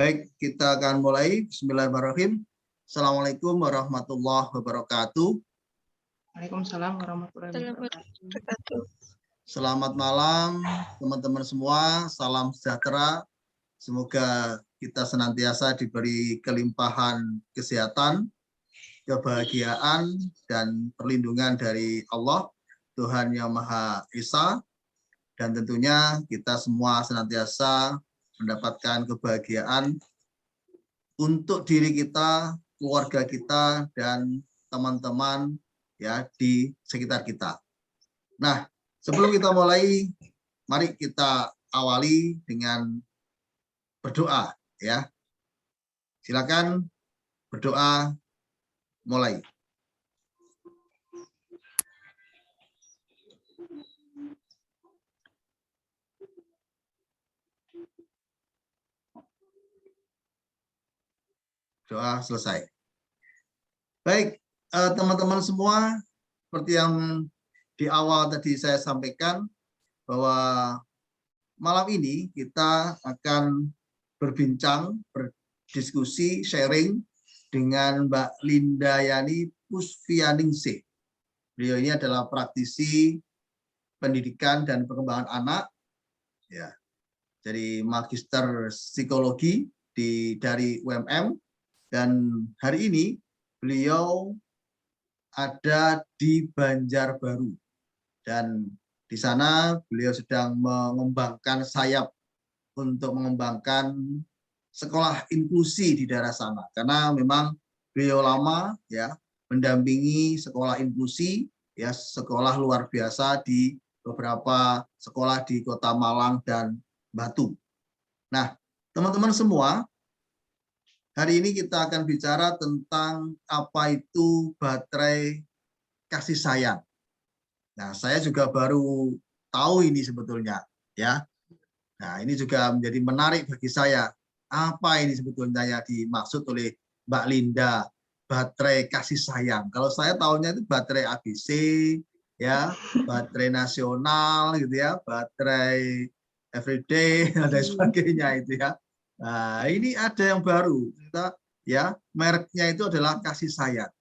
Baik, kita akan mulai. Bismillahirrahmanirrahim. Assalamualaikum warahmatullahi wabarakatuh. Waalaikumsalam warahmatullahi wabarakatuh. Selamat malam teman-teman semua. Salam sejahtera. Semoga kita senantiasa diberi kelimpahan kesehatan, kebahagiaan, dan perlindungan dari Allah, Tuhan Yang Maha Esa. Dan tentunya kita semua senantiasa mendapatkan kebahagiaan untuk diri kita, keluarga kita, dan teman-teman ya di sekitar kita. Nah, sebelum kita mulai, mari kita awali dengan berdoa ya. Silakan berdoa mulai. Doa selesai. Baik, teman-teman semua, seperti yang di awal tadi saya sampaikan, bahwa malam ini kita akan berbincang, berdiskusi, sharing dengan Mbak Linda Yani Pusvianingsih. Beliau ini adalah praktisi pendidikan dan perkembangan anak, ya, jadi magister psikologi dari UMM. Dan hari ini beliau ada di Banjarbaru dan di sana beliau sedang mengembangkan sayap untuk mengembangkan sekolah inklusi di daerah sana, karena memang beliau lama ya mendampingi sekolah inklusi ya, sekolah luar biasa di beberapa sekolah di Kota Malang dan Batu. Nah, teman-teman semua, hari ini kita akan bicara tentang apa itu baterai kasih sayang. Nah, saya juga baru tahu ini sebetulnya, ya. Nah, ini juga menjadi menarik bagi saya. Apa ini sebetulnya yang dimaksud oleh Mbak Linda, baterai kasih sayang? Kalau saya tahunya itu baterai ABC, ya, baterai nasional, gitu ya, baterai everyday, dan sebagainya itu ya. Nah, ini ada yang baru, kita ya, mereknya itu adalah kasih sayang.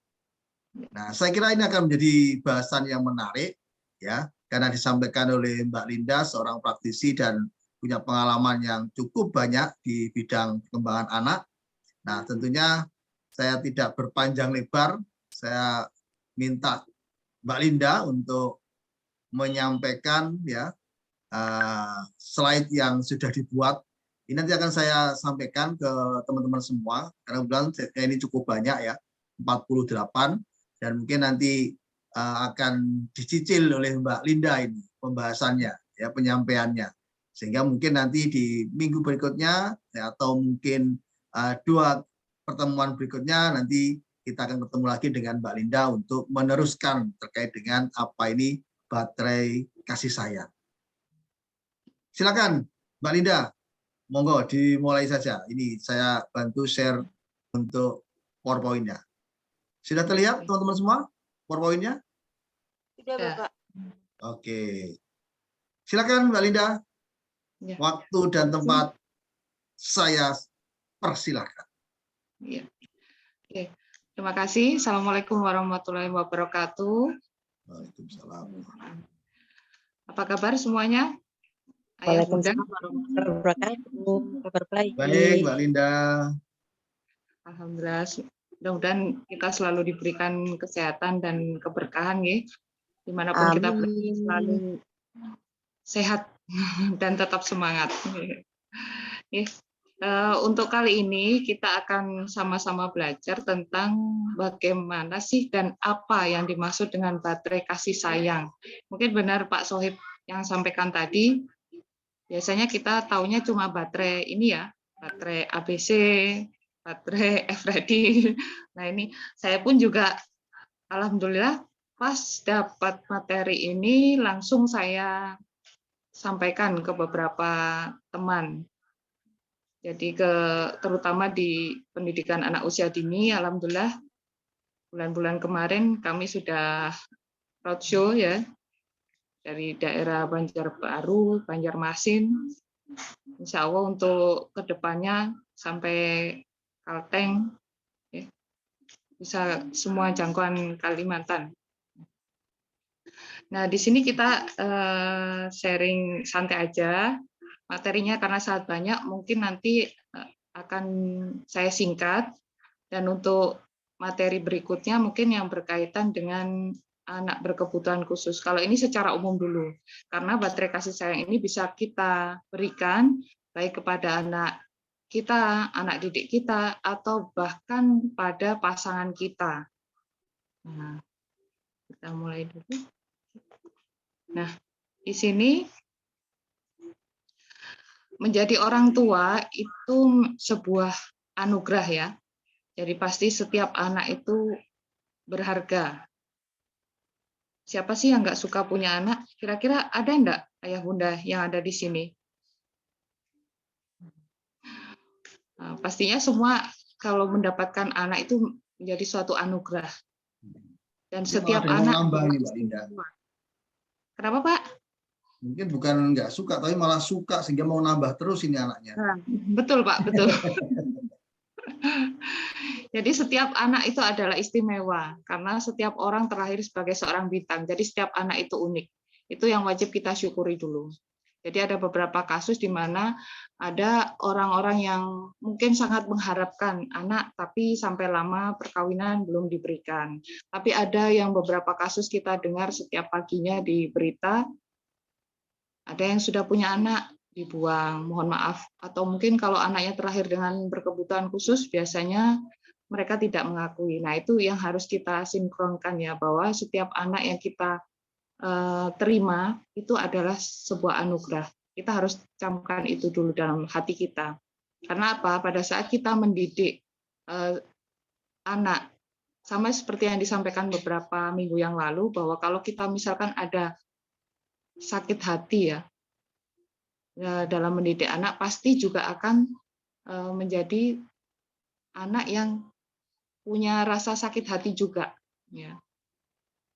Nah, saya kira ini akan menjadi bahasan yang menarik ya, karena disampaikan oleh Mbak Linda, seorang praktisi dan punya pengalaman yang cukup banyak di bidang perkembangan anak. Nah, tentunya saya tidak berpanjang lebar, saya minta Mbak Linda untuk menyampaikan ya slide yang sudah dibuat. Ini nanti akan saya sampaikan ke teman-teman semua, karena kebetulan ini cukup banyak ya, 48, dan mungkin nanti akan dicicil oleh Mbak Linda ini pembahasannya, ya, penyampaiannya. Sehingga mungkin nanti di minggu berikutnya ya, atau mungkin 2 pertemuan berikutnya nanti kita akan ketemu lagi dengan Mbak Linda untuk meneruskan terkait dengan apa ini baterai kasih sayang. Silakan Mbak Linda, monggo dimulai saja. Ini saya bantu share untuk PowerPoint-nya. Sudah terlihat teman-teman semua PowerPoint-nya? Sudah, Bapak. Oke. Silakan Mbak Linda. Ya. Waktu dan tempat saya persilahkan. Ya. Oke. Terima kasih. Assalamualaikum warahmatullahi wabarakatuh. Waalaikumsalam. Apa kabar semuanya? Ayah Bunda. Waalaikumsalam wabarakatuh. Kabar baik. Baik, Mbak Linda. Alhamdulillah. Mudah-mudahan kita selalu diberikan kesehatan dan keberkahan ya. Dimanapun kita berada, selalu sehat dan tetap semangat. Untuk kali ini kita akan sama-sama belajar tentang bagaimana sih dan apa yang dimaksud dengan baterai kasih sayang. Mungkin benar Pak Sohib yang sampaikan tadi, biasanya kita taunya cuma baterai ini ya, baterai ABC, baterai Eveready. Nah ini saya pun juga alhamdulillah pas dapat materi ini langsung saya sampaikan ke beberapa teman. Jadi terutama di pendidikan anak usia dini, alhamdulillah bulan-bulan kemarin kami sudah roadshow ya dari daerah Banjarbaru, Banjarmasin, Insya Allah untuk kedepannya sampai Kalteng, ya, bisa semua jangkauan Kalimantan. Nah, di sini kita sharing santai aja materinya karena sangat banyak, mungkin nanti akan saya singkat, dan untuk materi berikutnya mungkin yang berkaitan dengan anak berkebutuhan khusus. Kalau ini secara umum dulu, karena baterai kasih sayang ini bisa kita berikan baik kepada anak kita, anak didik kita, atau bahkan pada pasangan kita. Nah, kita mulai dulu. Nah, di sini menjadi orang tua itu sebuah anugerah ya. Jadi pasti setiap anak itu berharga. Siapa sih yang nggak suka punya anak? Kira-kira ada enggak ayah bunda yang ada di sini? Nah, pastinya semua kalau mendapatkan anak itu menjadi suatu anugerah. Dan Mungkin setiap malah ada yang mau anak. nambah nih Mbak Linda. Kenapa Pak? Mungkin bukan nggak suka, tapi malah suka sehingga mau nambah terus ini anaknya. Nah, betul Pak, betul. Jadi setiap anak itu adalah istimewa karena setiap orang terlahir sebagai seorang bintang. Jadi setiap anak itu unik. Itu yang wajib kita syukuri dulu. Jadi ada beberapa kasus di mana ada orang-orang yang mungkin sangat mengharapkan anak tapi sampai lama perkawinan belum diberikan. Tapi ada yang beberapa kasus kita dengar setiap paginya di berita, ada yang sudah punya anak dibuang, mohon maaf. Atau mungkin kalau anaknya terlahir dengan berkebutuhan khusus, biasanya mereka tidak mengakui. Nah, itu yang harus kita sinkronkan ya, bahwa setiap anak yang kita terima itu adalah sebuah anugerah. Kita harus camkan itu dulu dalam hati kita. Karena apa? Pada saat kita mendidik anak, sama seperti yang disampaikan beberapa minggu yang lalu, bahwa kalau kita misalkan ada sakit hati ya, dalam mendidik anak, pasti juga akan menjadi anak yang punya rasa sakit hati juga. Ya.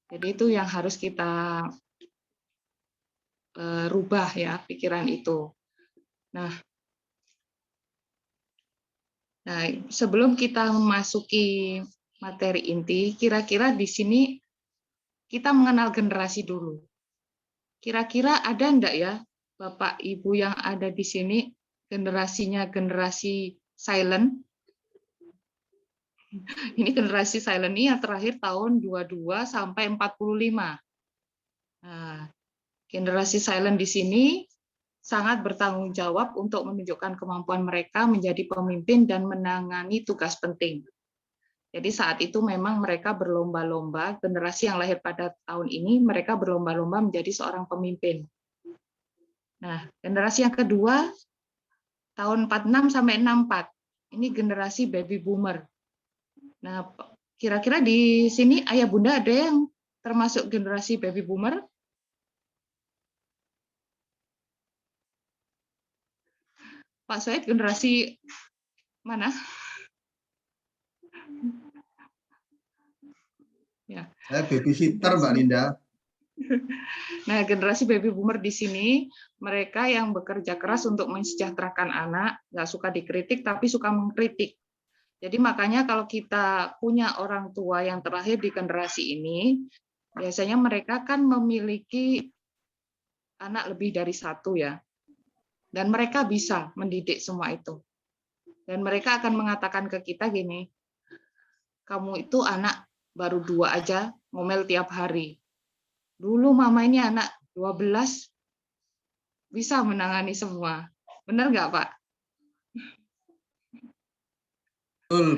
Jadi itu yang harus kita rubah ya pikiran itu. Nah, sebelum kita memasuki materi inti, kira-kira di sini kita mengenal generasi dulu. Kira-kira ada enggak ya Bapak Ibu yang ada di sini generasinya generasi silent? Ini generasi silent ini yang terakhir tahun 22 sampai 45. Nah, generasi silent di sini sangat bertanggung jawab untuk menunjukkan kemampuan mereka menjadi pemimpin dan menangani tugas penting. Jadi saat itu memang mereka berlomba-lomba, generasi yang lahir pada tahun ini, mereka berlomba-lomba menjadi seorang pemimpin. Nah, generasi yang kedua, tahun 46 sampai 64. Ini generasi baby boomer. Nah, kira-kira di sini ayah bunda ada yang termasuk generasi baby boomer? Pak Soed generasi mana? Ya. Saya babysitter Mbak Linda. Nah, generasi baby boomer di sini mereka yang bekerja keras untuk mensejahterakan anak, nggak suka dikritik tapi suka mengkritik. Jadi makanya kalau kita punya orang tua yang terlahir di generasi ini, biasanya mereka kan memiliki anak lebih dari satu ya. Dan mereka bisa mendidik semua itu. Dan mereka akan mengatakan ke kita gini, kamu itu anak baru 2 aja, ngomel tiap hari. Dulu mama ini anak 12, bisa menangani semua. Benar nggak Pak? Betul.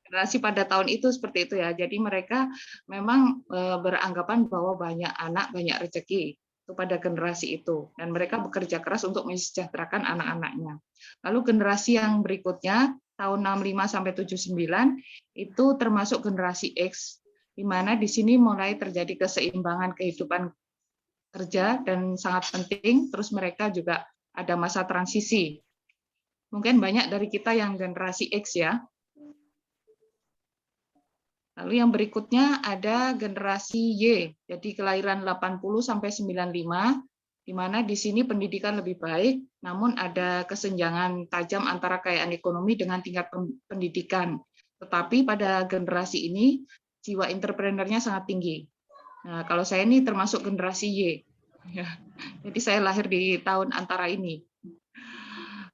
Generasi pada tahun itu seperti itu ya. Jadi mereka memang beranggapan bahwa banyak anak, banyak rezeki itu pada generasi itu. Dan mereka bekerja keras untuk mensejahterakan anak-anaknya. Lalu generasi yang berikutnya, tahun 65 sampai 79, itu termasuk generasi X, di mana di sini mulai terjadi keseimbangan kehidupan kerja dan sangat penting. Terus mereka juga ada masa transisi. Mungkin banyak dari kita yang generasi X ya. Lalu yang berikutnya ada generasi Y, jadi kelahiran 80 sampai 95. di mana di sini pendidikan lebih baik, namun ada kesenjangan tajam antara kekayaan ekonomi dengan tingkat pendidikan. Tetapi pada generasi ini, jiwa entrepreneurnya sangat tinggi. Nah, kalau saya ini termasuk generasi Y. Ya. Jadi saya lahir di tahun antara ini.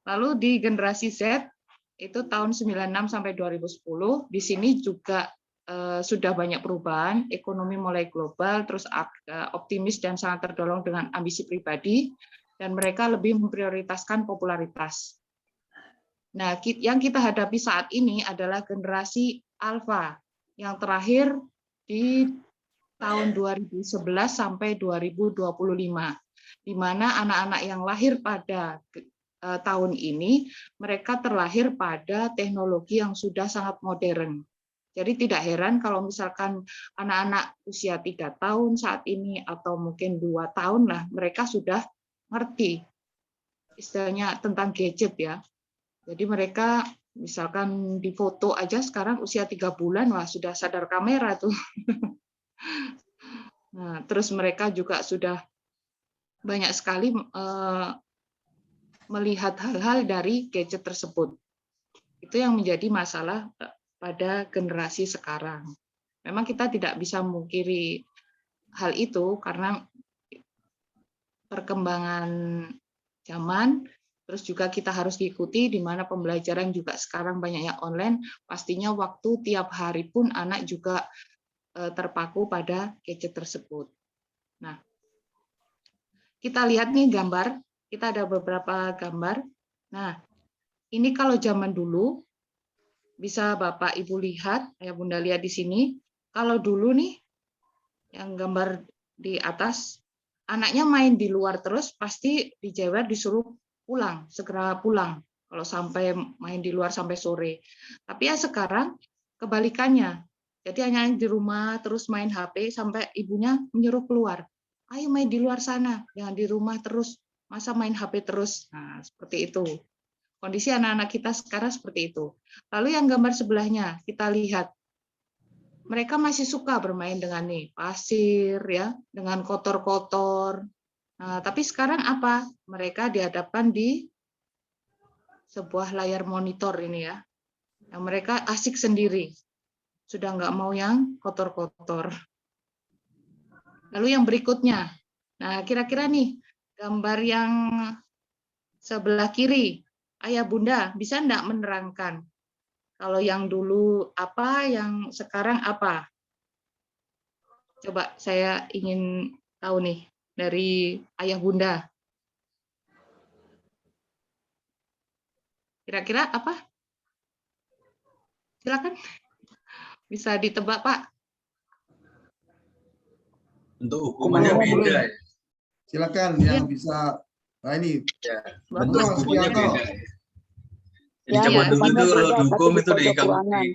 Lalu di generasi Z, itu tahun 96 sampai 2010, di sini juga sudah banyak perubahan, ekonomi mulai global, terus optimis dan sangat terdorong dengan ambisi pribadi, dan mereka lebih memprioritaskan popularitas. Nah, yang kita hadapi saat ini adalah generasi Alpha, yang terakhir di tahun 2011 sampai 2025, di mana anak-anak yang lahir pada tahun ini, mereka terlahir pada teknologi yang sudah sangat modern. Jadi tidak heran kalau misalkan anak-anak usia 3 tahun saat ini, atau mungkin 2 tahun lah, mereka sudah ngerti istilahnya tentang gadget ya. Jadi mereka misalkan di foto aja sekarang usia 3 bulan, wah sudah sadar kamera tuh. Nah, terus mereka juga sudah banyak sekali melihat hal-hal dari gadget tersebut. Itu yang menjadi masalah pada generasi sekarang. Memang kita tidak bisa memungkiri hal itu karena perkembangan zaman, terus juga kita harus diikuti di mana pembelajaran juga sekarang banyak yang online, pastinya waktu tiap hari pun anak juga terpaku pada gadget tersebut. Nah, kita lihat nih gambar, kita ada beberapa gambar. Nah, ini kalau zaman dulu, bisa Bapak Ibu lihat, ya Bunda lihat di sini, kalau dulu nih, yang gambar di atas, anaknya main di luar terus, pasti dijewer disuruh pulang, segera pulang, kalau sampai main di luar sampai sore. Tapi ya sekarang, kebalikannya. Jadi hanya di rumah terus main HP sampai ibunya menyuruh keluar. Ayo main di luar sana, jangan di rumah terus. Masa main HP terus? Nah, seperti itu. Kondisi anak-anak kita sekarang seperti itu. Lalu yang gambar sebelahnya, kita lihat. Mereka masih suka bermain dengan nih pasir ya, dengan kotor-kotor. Nah, tapi sekarang apa? Mereka dihadapkan di sebuah layar monitor ini ya. Yang mereka asik sendiri. Sudah nggak mau yang kotor-kotor. Lalu yang berikutnya. Nah, kira-kira nih gambar yang sebelah kiri. Ayah Bunda, bisa enggak menerangkan? Kalau yang dulu apa, yang sekarang apa? Coba saya ingin tahu nih dari Ayah Bunda. Kira-kira apa? Silakan. Bisa ditebak, Pak. Untuk hukumannya Oh, beda ya. Silakan yang bisa. Nah ini Ya, betul bentuk Mas hukumannya Sugiarto. beda ya. Jadi Ya, zaman dulu hukumannya itu kalau beda, dihukum tapi itu di pojok kalau ruangan.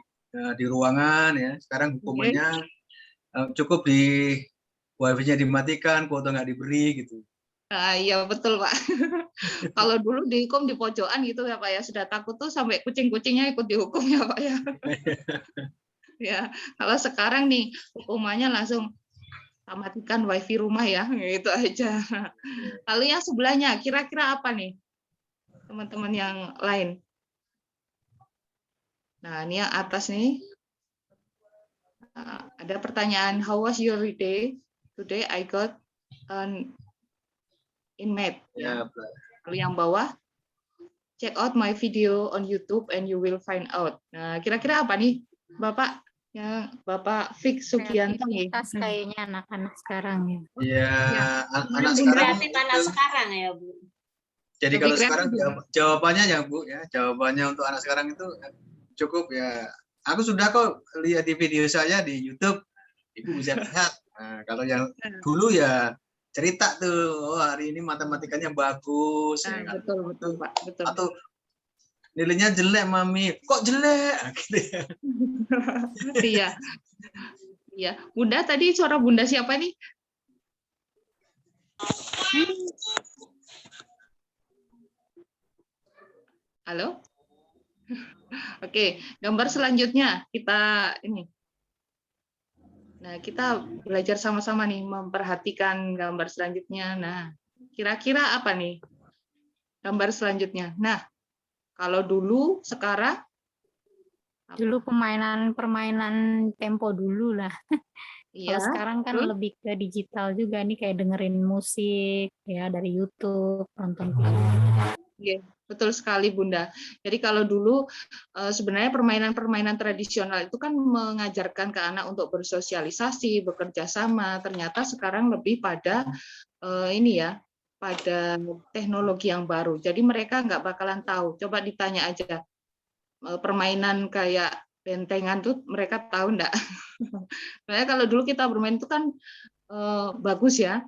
di ruangan ya. Sekarang hukumannya cukup di wifi-nya dimatikan, kuota nggak diberi gitu. Nah, iya betul, Pak. Kalau dulu dihukum di pojokan gitu ya, Pak ya. Sudah takut tuh sampai kucing-kucingnya ikut dihukum ya, Pak ya. Ya, kalau sekarang nih hukumannya langsung matikan wifi rumah ya, gitu aja. Lalu yang sebelahnya, kira-kira apa nih, teman-teman yang lain? Nah, ini yang atas nih. Ada pertanyaan, how was your day? Today I got in math. Ya, Lalu yang bawah, check out my video on YouTube and you will find out. Nah, kira-kira apa nih, Bapak? Ya, Bapak Fik Sugianto nih. Kreativitas kayaknya anak-anak sekarang ya. ya Ya. anak Bunda. sekarang Kreatif anak sekarang ya, Bu. jadi Lebih kalau kreatif sekarang ya? jawabannya ya Bu ya, jawabannya untuk anak sekarang itu cukup ya. Aku sudah kok lihat di video saya di YouTube, Ibu bisa lihat. Nah, kalau yang dulu ya cerita tuh, oh hari ini matematikanya bagus ya kan? Betul betul Pak, betul. Atau nilainya jelek Mami, kok jelek gitu ya. Iya. Iya. Bunda tadi suara Bunda siapa nih? Halo? Oke, gambar selanjutnya kita ini. Nah, kita belajar sama-sama nih memperhatikan gambar selanjutnya. Nah, Kira-kira apa nih gambar selanjutnya? Nah, kalau dulu, sekarang apa? Dulu permainan tempo dulu lah. Iya, Kalau sekarang kan betul. lebih ke digital juga nih, kayak dengerin musik ya dari YouTube, nonton film. Iya, betul sekali Bunda. Jadi kalau dulu sebenarnya permainan-permainan tradisional itu kan mengajarkan ke anak untuk bersosialisasi, bekerja sama. Ternyata sekarang lebih pada ini ya, pada teknologi yang baru. Jadi mereka nggak bakalan tahu. Coba ditanya aja permainan kayak bentengan tuh mereka tahu nggak? Soalnya kalau dulu kita bermain itu kan bagus ya.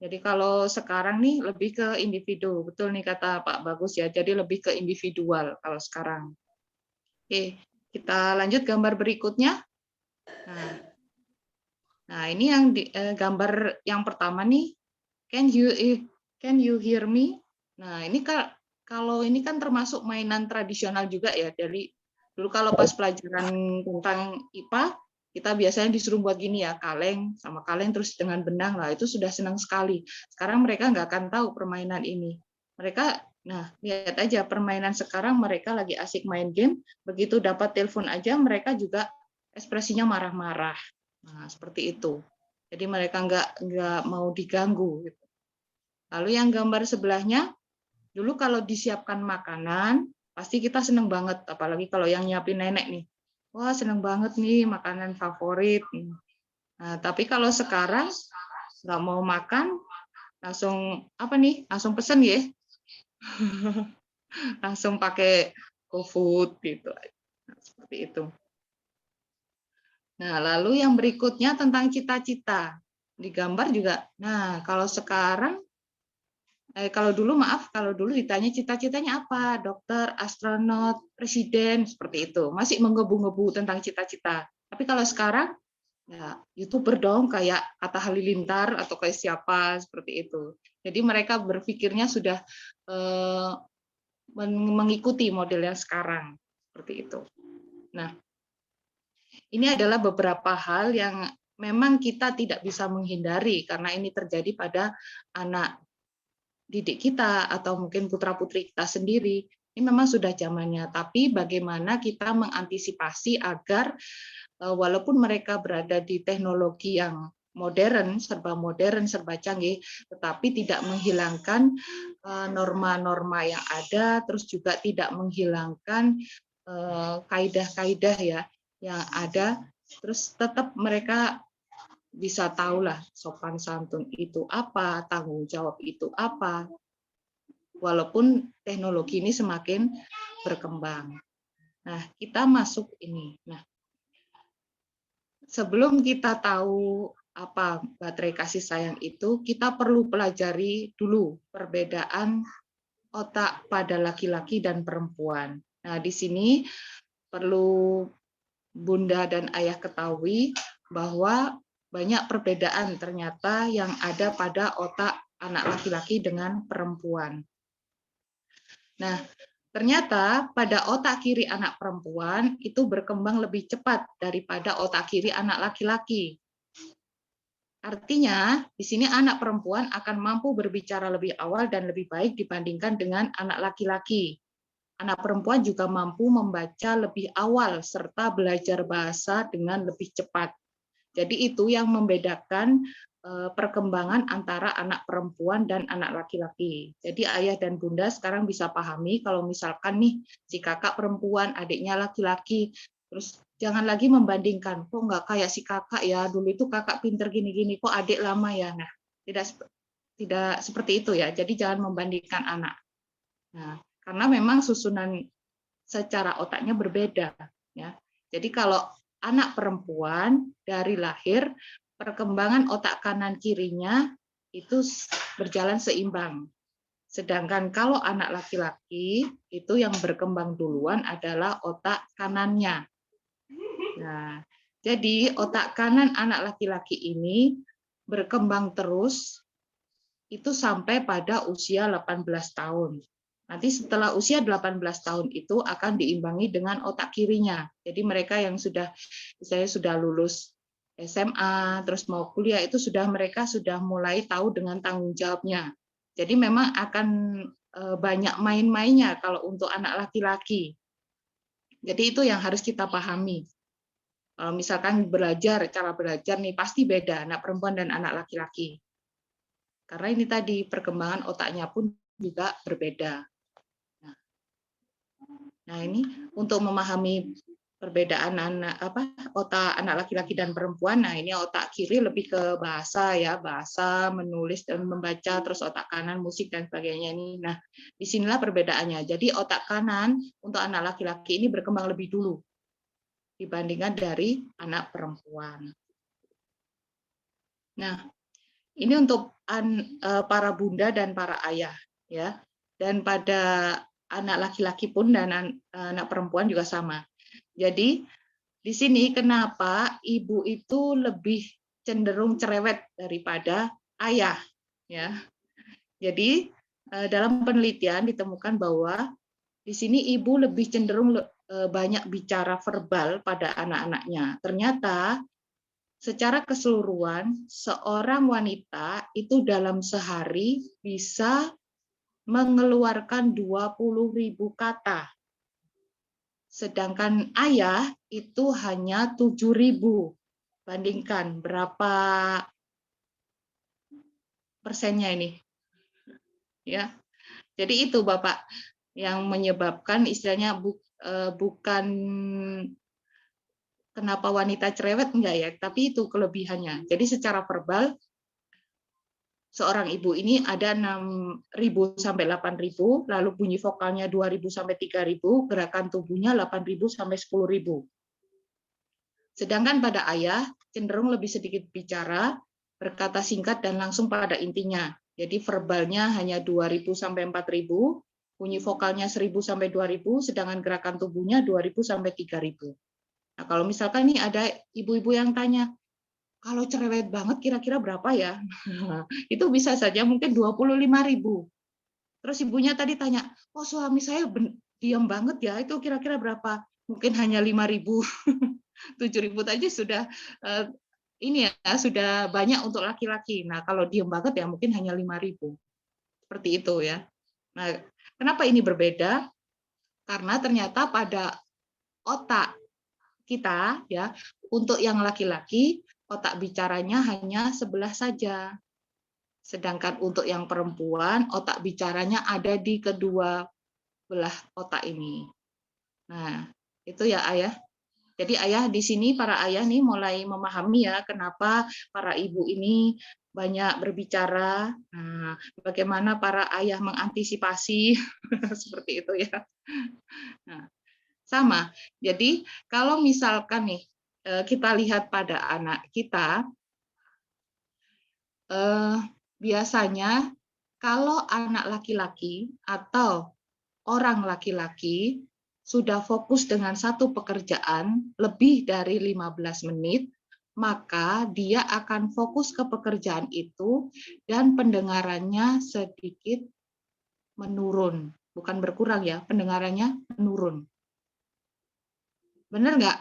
Jadi kalau sekarang nih lebih ke individu, betul nih kata Pak Bagus ya. Jadi lebih ke individual kalau sekarang. Oke, kita lanjut gambar berikutnya. Nah ini yang gambar yang pertama nih. Can you hear me? Nah ini kalau ini kan termasuk mainan tradisional juga ya. Dari dulu kalau pas pelajaran tentang IPA kita biasanya disuruh buat gini ya, kaleng sama kaleng terus dengan benang lah, itu sudah senang sekali. Sekarang mereka nggak akan tahu permainan ini. Nah lihat aja permainan sekarang, mereka lagi asik main game, begitu dapat telepon aja mereka juga ekspresinya marah-marah. Nah seperti itu. Jadi mereka nggak mau diganggu. Lalu yang gambar sebelahnya, dulu kalau disiapkan makanan pasti kita seneng banget, apalagi kalau yang nyiapin nenek nih. Wah, seneng banget nih, makanan favorit. Nah, tapi kalau sekarang nggak mau makan, langsung apa nih? Langsung pesen ya. Langsung pakai GoFood gitu. Nah, seperti itu. Nah, lalu yang berikutnya tentang cita-cita. Di gambar juga. Nah, kalau sekarang kalau dulu ditanya cita-citanya apa, dokter, astronot, presiden, seperti itu. Masih menggebu-gebu tentang cita-cita. Tapi kalau sekarang, ya YouTuber dong, kayak Atta Halilintar atau kayak siapa, seperti itu. Jadi mereka berpikirnya sudah mengikuti model yang sekarang, seperti itu. Nah, ini adalah beberapa hal yang memang kita tidak bisa menghindari, karena ini terjadi pada anak didik kita atau mungkin putra-putri kita sendiri. Ini memang sudah zamannya, tapi bagaimana kita mengantisipasi agar walaupun mereka berada di teknologi yang modern, serba canggih, tetapi tidak menghilangkan norma-norma yang ada, terus juga tidak menghilangkan kaidah-kaidah ya yang ada, terus tetap mereka bisa tahulah sopan santun itu apa, tanggung jawab itu apa, walaupun teknologi ini semakin berkembang. Nah, kita masuk ini. Nah, sebelum kita tahu apa baterai kasih sayang itu, kita perlu pelajari dulu perbedaan otak pada laki-laki dan perempuan. Nah, di sini perlu Bunda dan Ayah ketahui bahwa banyak perbedaan ternyata yang ada pada otak anak laki-laki dengan perempuan. Nah, ternyata pada otak kiri anak perempuan itu berkembang lebih cepat daripada otak kiri anak laki-laki. Artinya, di sini anak perempuan akan mampu berbicara lebih awal dan lebih baik dibandingkan dengan anak laki-laki. Anak perempuan juga mampu membaca lebih awal serta belajar bahasa dengan lebih cepat. Jadi itu yang membedakan perkembangan antara anak perempuan dan anak laki-laki. Jadi ayah dan bunda sekarang bisa pahami kalau misalkan nih si kakak perempuan, adiknya laki-laki, terus jangan lagi membandingkan, kok nggak kayak si kakak ya, dulu itu kakak pinter gini-gini, kok adik lama ya. Nah, tidak seperti itu ya. Jadi jangan membandingkan anak. Nah, karena memang susunan secara otaknya berbeda ya. Jadi kalau anak perempuan dari lahir perkembangan otak kanan kirinya itu berjalan seimbang. Sedangkan kalau anak laki-laki itu yang berkembang duluan adalah otak kanannya. Nah, jadi otak kanan anak laki-laki ini berkembang terus itu sampai pada usia 18 tahun. Nanti setelah usia 18 tahun itu akan diimbangi dengan otak kirinya. Jadi mereka yang sudah lulus SMA, terus mau kuliah itu mereka sudah mulai tahu dengan tanggung jawabnya. Jadi memang akan banyak main-mainnya kalau untuk anak laki-laki. Jadi itu yang harus kita pahami. Kalau misalkan cara belajar nih pasti beda anak perempuan dan anak laki-laki. Karena ini tadi perkembangan otaknya pun juga berbeda. Nah, ini untuk memahami perbedaan otak anak laki-laki dan perempuan. Nah, ini otak kiri lebih ke bahasa ya, bahasa, menulis dan membaca, terus otak kanan musik dan sebagainya ini. Nah, disinilah perbedaannya. Jadi otak kanan untuk anak laki-laki ini berkembang lebih dulu dibandingkan dari anak perempuan. Nah, ini untuk para bunda dan para ayah ya. Dan pada anak laki-laki pun dan anak perempuan juga sama. Jadi di sini kenapa ibu itu lebih cenderung cerewet daripada ayah ya. Jadi dalam penelitian ditemukan bahwa di sini ibu lebih cenderung banyak bicara verbal pada anak-anaknya. Ternyata secara keseluruhan seorang wanita itu dalam sehari bisa mengeluarkan 20.000 kata. Sedangkan ayah itu hanya 7.000. Bandingkan berapa persennya ini. Ya. Jadi itu Bapak yang menyebabkan istilahnya bukan kenapa wanita cerewet enggak ya, tapi itu kelebihannya. Jadi secara verbal seorang ibu ini ada 6.000 sampai 8.000, lalu bunyi vokalnya 2.000 sampai 3.000, gerakan tubuhnya 8.000 sampai 10.000. Sedangkan pada ayah cenderung lebih sedikit bicara, berkata singkat dan langsung pada intinya. Jadi verbalnya hanya 2.000 sampai 4.000, bunyi vokalnya 1.000 sampai 2.000, sedangkan gerakan tubuhnya 2.000 sampai 3.000. Nah, kalau misalkan nih ada ibu-ibu yang tanya, kalau cerewet banget kira-kira berapa ya? Itu bisa saja mungkin 25.000. Terus ibunya tadi tanya, oh suami saya diam banget ya, itu kira-kira berapa? Mungkin hanya 5.000. 7.000 aja sudah ini ya, sudah banyak untuk laki-laki. Nah, kalau diam banget ya mungkin hanya 5.000. Seperti itu ya. Nah, kenapa ini berbeda? Karena ternyata pada otak kita ya, untuk yang laki-laki otak bicaranya hanya sebelah saja. Sedangkan untuk yang perempuan, otak bicaranya ada di kedua belah otak ini. Nah, itu ya ayah. Jadi ayah di sini, para ayah nih mulai memahami ya kenapa para ibu ini banyak berbicara. Nah, bagaimana para ayah mengantisipasi seperti itu ya. Nah, sama. Jadi kalau misalkan nih kita lihat pada anak kita, biasanya kalau anak laki-laki atau orang laki-laki sudah fokus dengan satu pekerjaan lebih dari 15 menit, maka dia akan fokus ke pekerjaan itu dan pendengarannya sedikit menurun. Bukan berkurang ya, pendengarannya menurun. Benar nggak,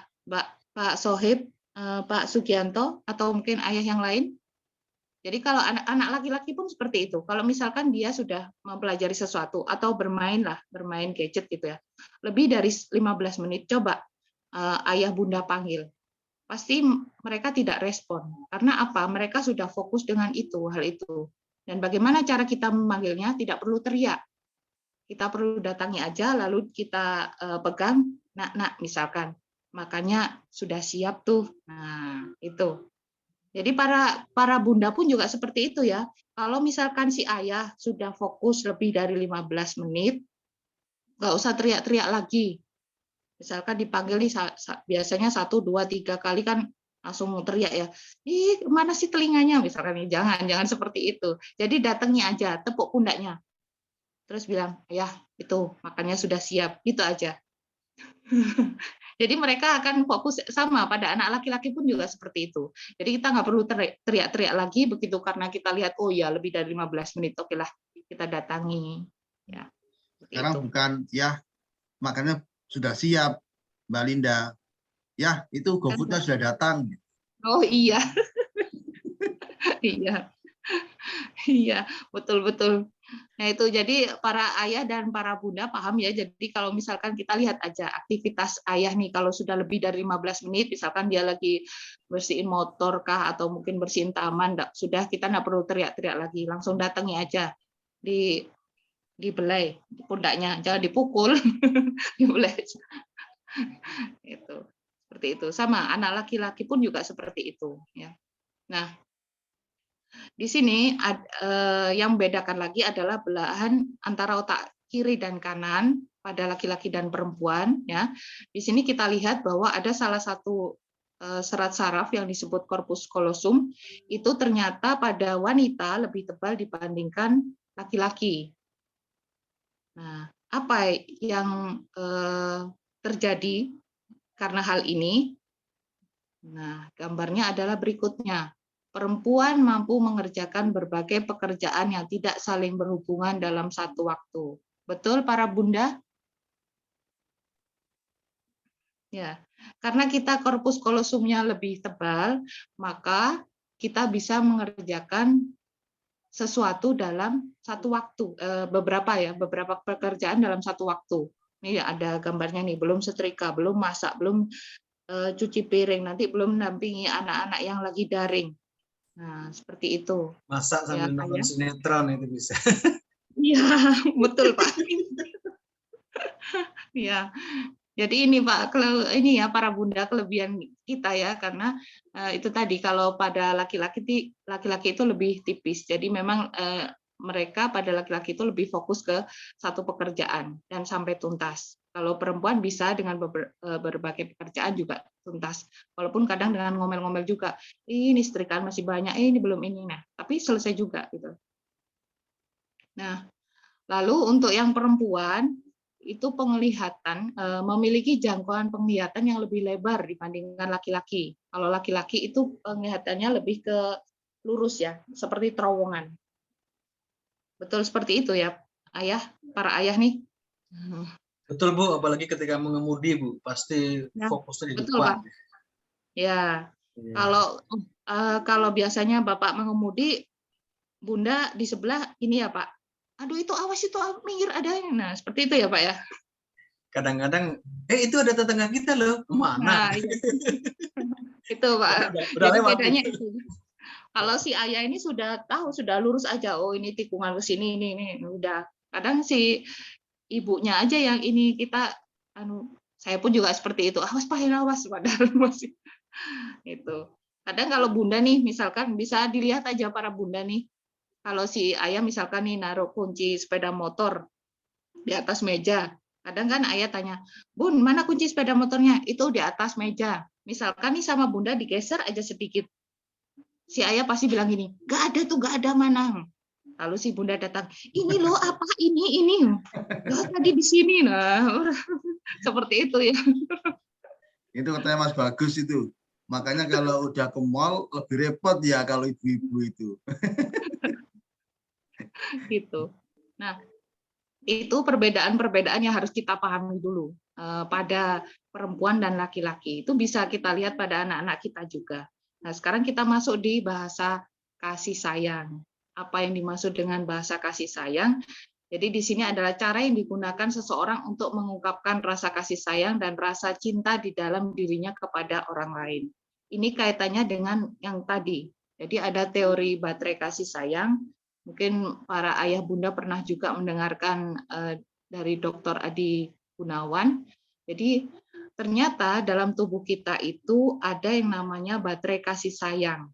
Pak Sohib, Pak Sugianto, atau mungkin ayah yang lain? Jadi kalau anak laki-laki pun seperti itu. Kalau misalkan dia sudah mempelajari sesuatu atau bermain gadget gitu ya, lebih dari 15 menit, coba ayah bunda panggil. Pasti mereka tidak respon. Karena apa? Mereka sudah fokus dengan hal itu. Dan bagaimana cara kita memanggilnya? Tidak perlu teriak. Kita perlu datangi aja, lalu kita pegang, nak, misalkan. Makanya sudah siap tuh. Nah, itu. Jadi para bunda pun juga seperti itu ya. Kalau misalkan si ayah sudah fokus lebih dari 15 menit, nggak usah teriak-teriak lagi. Misalkan dipanggil nih biasanya 1, 2, 3 kali kan langsung teriak ya. Ih, mana sih telinganya? Misalkan nih, jangan seperti itu. Jadi datangi aja, tepuk pundaknya. Terus bilang, "Ya, itu makannya sudah siap." Gitu aja. Jadi mereka akan fokus sama pada anak laki-laki pun juga seperti itu. Jadi kita nggak perlu teriak-teriak lagi begitu karena kita lihat oh ya lebih dari 15 menit oke lah kita datangi ya. Sekarang itu. bukan ya makannya sudah siap Mbak Linda. Ya, itu GoFood-nya sudah datang. Oh iya. Iya. Iya, betul-betul. Nah itu jadi para ayah dan para bunda paham ya. Jadi kalau misalkan kita lihat aja aktivitas ayah nih kalau sudah lebih dari 15 menit, misalkan dia lagi bersihin motor kah atau mungkin bersihin taman, sudah kita nggak perlu teriak-teriak lagi, langsung datangi aja dibelai pundaknya, jangan dipukul, dibelai. Itu seperti itu. Sama anak laki-laki pun juga seperti itu ya. Nah, di sini yang membedakan lagi adalah belahan antara otak kiri dan kanan pada laki-laki dan perempuan ya. Di sini kita lihat bahwa ada salah satu serat saraf yang disebut corpus callosum itu ternyata pada wanita lebih tebal dibandingkan laki-laki. Nah, apa yang terjadi karena hal ini? Nah, gambarnya adalah berikutnya. Perempuan mampu mengerjakan berbagai pekerjaan yang tidak saling berhubungan dalam satu waktu. Betul, para bunda? Ya, karena kita korpus kolosumnya lebih tebal, maka kita bisa mengerjakan sesuatu dalam satu waktu, beberapa pekerjaan dalam satu waktu. Ini ada gambarnya nih, belum setrika, belum masak, belum cuci piring, nanti belum mendampingi anak-anak yang lagi daring. Nah, seperti itu. Masak sambil nonton Ayah. sinetron itu bisa. Iya, betul Pak. Ya, jadi ini Pak, ini ya para bunda kelebihan kita ya, karena itu tadi kalau pada laki-laki itu lebih tipis. Jadi memang mereka pada laki-laki itu lebih fokus ke satu pekerjaan dan sampai tuntas. Kalau perempuan bisa dengan berbagai pekerjaan juga tuntas. Walaupun kadang dengan ngomel-ngomel juga, ini setrikaan masih banyak, ini belum ini. Nah, tapi selesai juga gitu. Nah, lalu untuk yang perempuan itu penglihatan memiliki jangkauan penglihatan yang lebih lebar dibandingkan laki-laki. Kalau laki-laki itu penglihatannya lebih ke lurus ya, seperti terowongan. Betul seperti itu ya, ayah, para ayah nih. Betul Bu, apalagi ketika mengemudi Bu, pasti Ya, fokusnya di betul depan. Pak. Ya, Ya. kalau biasanya Bapak mengemudi, Bunda di sebelah ini ya Pak. Aduh itu awas itu minggir ada. Nah, seperti itu ya Pak ya. Kadang-kadang, itu ada tetangga kita loh, kemana? Nah, iya. Itu Pak. Udah Jadi lewat. bedanya itu. Kalau si ayah ini sudah tahu, sudah lurus aja. Oh ini tikungan ke sini, ini udah. Kadang si ibunya aja yang ini kita, saya pun juga seperti itu. Awas Pak, awas padahal masih itu. Kadang kalau bunda nih, misalkan bisa dilihat aja para bunda nih. Kalau si ayah misalkan nih naruh kunci sepeda motor di atas meja. Kadang kan ayah tanya, Bun, mana kunci sepeda motornya? Itu di atas meja. Misalkan nih sama bunda digeser aja sedikit. Si ayah pasti bilang gini, gak ada tuh, gak ada mana. Lalu si bunda datang, ini loh apa ini. Loh, tadi di sini. Nah, seperti itu ya. Itu katanya Mas Bagus itu. Makanya kalau udah ke mall lebih repot ya kalau ibu-ibu itu. Gitu. Nah, itu perbedaan-perbedaan yang harus kita pahami dulu pada perempuan dan laki-laki. Itu bisa kita lihat pada anak-anak kita juga. Nah, sekarang kita masuk di bahasa kasih sayang. Apa yang dimaksud dengan bahasa kasih sayang? Jadi di sini adalah cara yang digunakan seseorang untuk mengungkapkan rasa kasih sayang dan rasa cinta di dalam dirinya kepada orang lain. Ini kaitannya dengan yang tadi. Jadi ada teori baterai kasih sayang. Mungkin para ayah bunda pernah juga mendengarkan dari Dr. Adi Gunawan. Jadi ternyata dalam tubuh kita itu ada yang namanya baterai kasih sayang.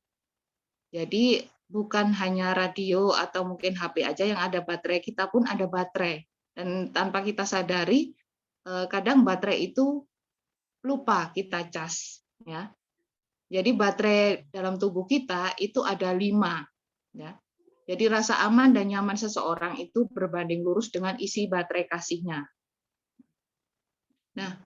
Jadi bukan hanya radio atau mungkin HP aja yang ada baterai, kita pun ada baterai. Dan tanpa kita sadari, kadang baterai itu lupa kita cas. Ya. Jadi baterai dalam tubuh kita itu ada 5. Ya. Jadi rasa aman dan nyaman seseorang itu berbanding lurus dengan isi baterai kasihnya. Nah,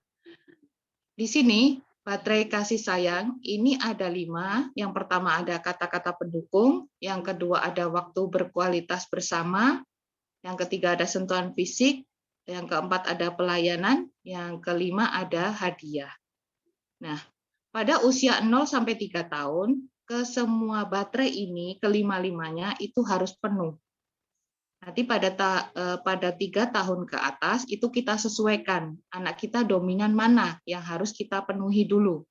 di sini baterai kasih sayang ini ada 5. Yang pertama ada kata-kata pendukung, yang kedua ada waktu berkualitas bersama, yang ketiga ada sentuhan fisik, yang keempat ada pelayanan, yang kelima ada hadiah. Nah, pada usia 0 sampai 3 tahun, ke semua baterai ini, kelima-limanya itu harus penuh. Nanti pada 3 tahun ke atas itu kita sesuaikan anak kita dominan mana yang harus kita penuhi dulu.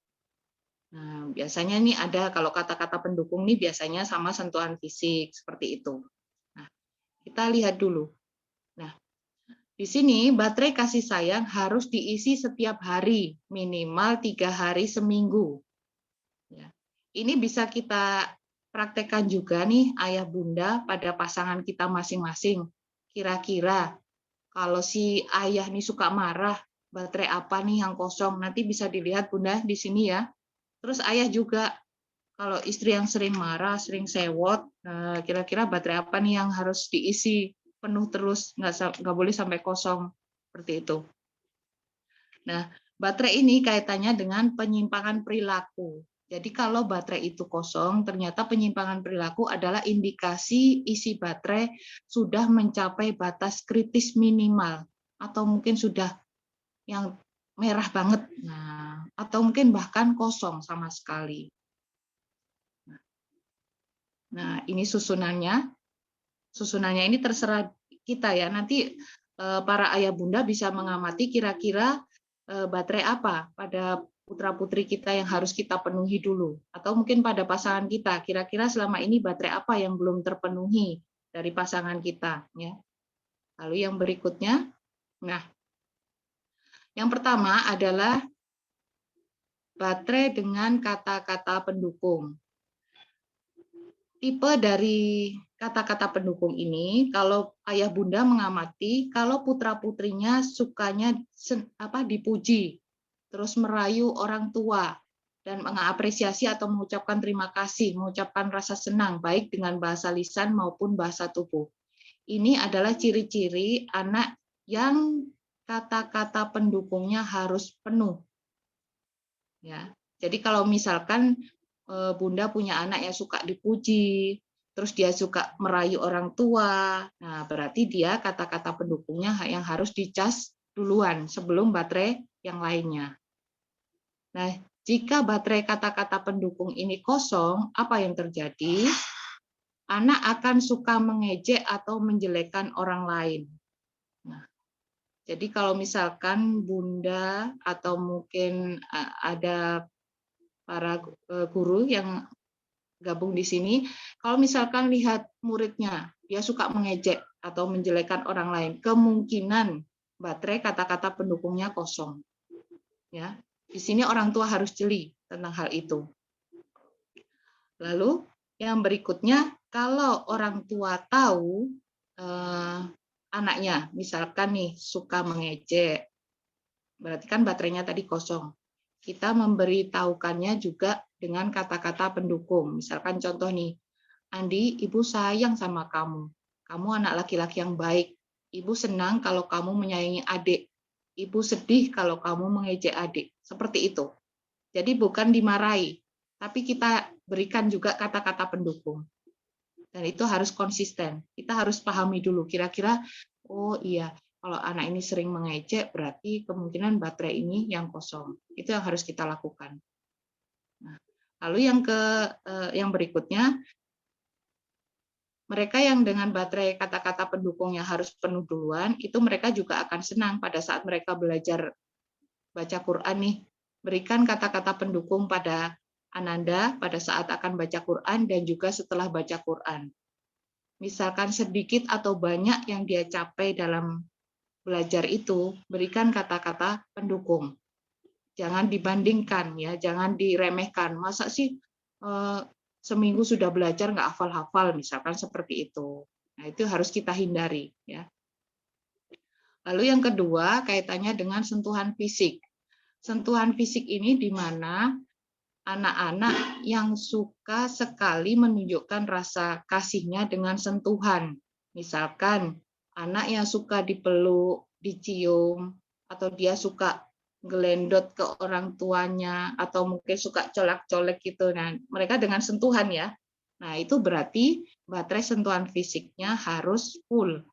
Nah, biasanya nih ada kalau kata-kata pendukung nih biasanya sama sentuhan fisik seperti itu. Nah, kita lihat dulu. Nah, di sini baterai kasih sayang harus diisi setiap hari, minimal 3 hari seminggu. Ya. Ini bisa kita praktekkan juga nih ayah bunda pada pasangan kita masing-masing. Kira-kira kalau si ayah nih suka marah, baterai apa nih yang kosong? Nanti bisa dilihat bunda di sini ya. Terus ayah juga kalau istri yang sering marah, sering sewot, kira-kira baterai apa nih yang harus diisi penuh terus, nggak boleh sampai kosong seperti itu. Nah, baterai ini kaitannya dengan penyimpangan perilaku. Jadi kalau baterai itu kosong, ternyata penyimpangan perilaku adalah indikasi isi baterai sudah mencapai batas kritis minimal atau mungkin sudah yang merah banget. Nah, atau mungkin bahkan kosong sama sekali. Nah, ini susunannya. Susunannya ini terserah kita ya. Nanti para ayah bunda bisa mengamati kira-kira baterai apa pada putra-putri kita yang harus kita penuhi dulu. Atau mungkin pada pasangan kita, kira-kira selama ini baterai apa yang belum terpenuhi dari pasangan kita. Ya. Lalu yang berikutnya, nah, yang pertama adalah baterai dengan kata-kata pendukung. Tipe dari kata-kata pendukung ini, kalau ayah bunda mengamati, kalau putra-putrinya sukanya dipuji, terus merayu orang tua, dan mengapresiasi atau mengucapkan terima kasih, mengucapkan rasa senang, baik dengan bahasa lisan maupun bahasa tubuh. Ini adalah ciri-ciri anak yang kata-kata pendukungnya harus penuh. Ya, jadi kalau misalkan Bunda punya anak yang suka dipuji, terus dia suka merayu orang tua, nah berarti dia kata-kata pendukungnya yang harus dicas duluan sebelum baterai yang lainnya. Nah, jika baterai kata-kata pendukung ini kosong, apa yang terjadi? Anak akan suka mengejek atau menjelekkan orang lain. Nah, jadi kalau misalkan Bunda atau mungkin ada para guru yang gabung di sini, kalau misalkan lihat muridnya, dia suka mengejek atau menjelekkan orang lain, kemungkinan baterai kata-kata pendukungnya kosong. Ya, di sini orang tua harus jeli tentang hal itu. Lalu yang berikutnya, kalau orang tua tahu anaknya, misalkan nih suka mengejek, berarti kan baterainya tadi kosong. Kita memberitahukannya juga dengan kata-kata pendukung. Misalkan contoh nih, Andi, ibu sayang sama kamu. Kamu anak laki-laki yang baik. Ibu senang kalau kamu menyayangi adik. Ibu sedih kalau kamu mengejek adik. Seperti itu. Jadi bukan dimarahi, tapi kita berikan juga kata-kata pendukung. Dan itu harus konsisten. Kita harus pahami dulu, kira-kira, oh iya, kalau anak ini sering mengejek, berarti kemungkinan baterai ini yang kosong. Itu yang harus kita lakukan. Nah, lalu yang berikutnya, mereka yang dengan baterai kata-kata pendukungnya harus penuh duluan, itu mereka juga akan senang pada saat mereka belajar baca Quran nih. Berikan kata-kata pendukung pada Ananda pada saat akan baca Quran dan juga setelah baca Quran. Misalkan sedikit atau banyak yang dia capai dalam belajar itu, berikan kata-kata pendukung. Jangan dibandingkan ya, jangan diremehkan. Masa sih seminggu sudah belajar nggak hafal-hafal, misalkan seperti itu. Nah, itu harus kita hindari ya. Lalu yang kedua kaitannya dengan sentuhan fisik. Sentuhan fisik ini di mana anak-anak yang suka sekali menunjukkan rasa kasihnya dengan sentuhan. Misalkan anak yang suka dipeluk, dicium, atau dia suka gelendot ke orang tuanya, atau mungkin suka colak-colek gitu. Nah, mereka dengan sentuhan ya. Nah, itu berarti baterai sentuhan fisiknya harus full.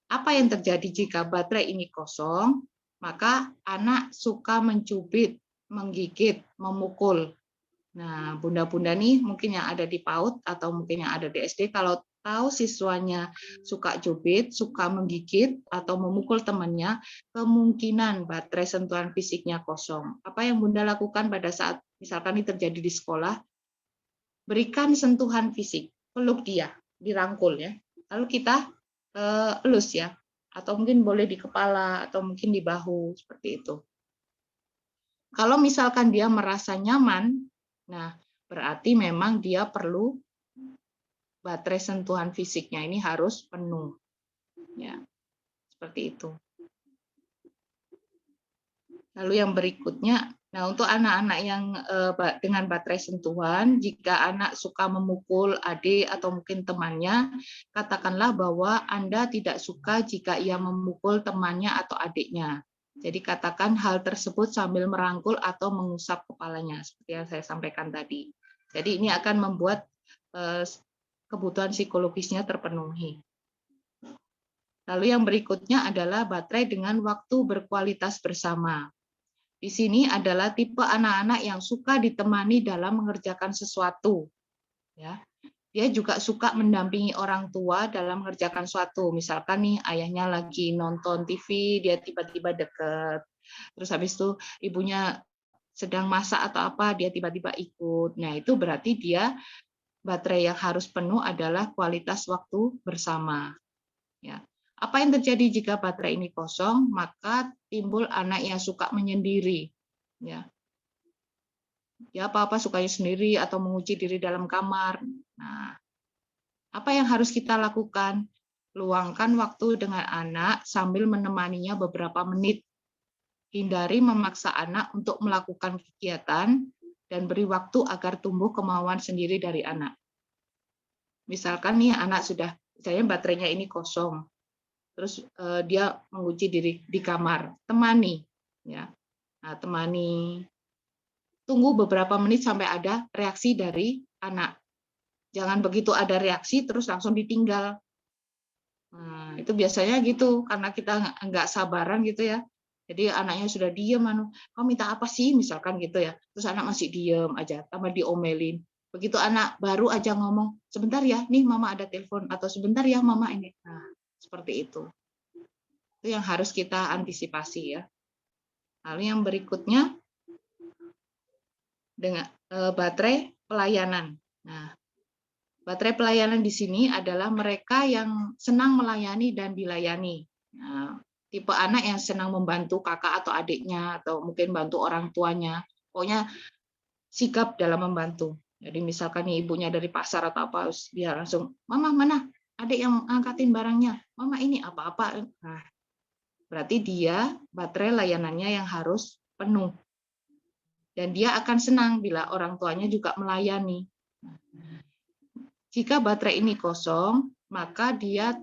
Apa yang terjadi jika baterai ini kosong? Maka anak suka mencubit, menggigit, memukul. Nah, bunda-bunda nih mungkin yang ada di PAUD atau mungkin yang ada di SD, kalau tahu siswanya suka cubit, suka menggigit, atau memukul temannya, kemungkinan baterai sentuhan fisiknya kosong. Apa yang Bunda lakukan pada saat misalkan ini terjadi di sekolah? Berikan sentuhan fisik, peluk dia, dirangkul ya. Lalu kita elus ya, atau mungkin boleh di kepala, atau mungkin di bahu, seperti itu. Kalau misalkan dia merasa nyaman, nah berarti memang dia perlu baterai sentuhan fisiknya ini harus penuh. Ya, seperti itu. Lalu yang berikutnya, nah untuk anak-anak yang dengan baterai sentuhan, jika anak suka memukul adik atau mungkin temannya, katakanlah bahwa Anda tidak suka jika ia memukul temannya atau adiknya. Jadi katakan hal tersebut sambil merangkul atau mengusap kepalanya, seperti yang saya sampaikan tadi. Jadi ini akan membuat kebutuhan psikologisnya terpenuhi. Lalu yang berikutnya adalah baterai dengan waktu berkualitas bersama. Di sini adalah tipe anak-anak yang suka ditemani dalam mengerjakan sesuatu. Ya. Dia juga suka mendampingi orang tua dalam mengerjakan sesuatu. Misalkan nih ayahnya lagi nonton TV, dia tiba-tiba deket. Terus habis itu ibunya sedang masak atau apa, dia tiba-tiba ikut. Nah, itu berarti dia baterai yang harus penuh adalah kualitas waktu bersama. Ya. Apa yang terjadi jika baterai ini kosong? Maka timbul anak yang suka menyendiri. Ya. Dia apa-apa sukanya sendiri atau mengunci diri dalam kamar. Nah, apa yang harus kita lakukan? Luangkan waktu dengan anak sambil menemaninya beberapa menit. Hindari memaksa anak untuk melakukan kegiatan dan beri waktu agar tumbuh kemauan sendiri dari anak. Misalkan nih anak sudah, misalnya baterainya ini kosong, terus dia mengunci diri di kamar, temani, ya, nah, temani, tunggu beberapa menit sampai ada reaksi dari anak. Jangan begitu ada reaksi terus langsung ditinggal. Nah, itu biasanya gitu, karena kita nggak sabaran gitu ya. Jadi anaknya sudah diem, kamu minta apa sih, misalkan gitu ya. Terus anak masih diem aja, tambah diomelin. Begitu anak baru aja ngomong, sebentar ya, nih mama ada telepon, atau sebentar ya mama ini. Nah, seperti itu. Itu yang harus kita antisipasi ya. Lalu yang berikutnya dengan baterai pelayanan. Nah, baterai pelayanan di sini adalah mereka yang senang melayani dan dilayani. Nah, tipe anak yang senang membantu kakak atau adiknya, atau mungkin bantu orang tuanya. Pokoknya sigap dalam membantu. Jadi misalkan nih ibunya dari pasar atau apa, dia langsung, mama mana? Adik yang angkatin barangnya. Mama ini apa-apa. Nah, berarti dia baterai layanannya yang harus penuh. Dan dia akan senang bila orang tuanya juga melayani. Jika baterai ini kosong, maka dia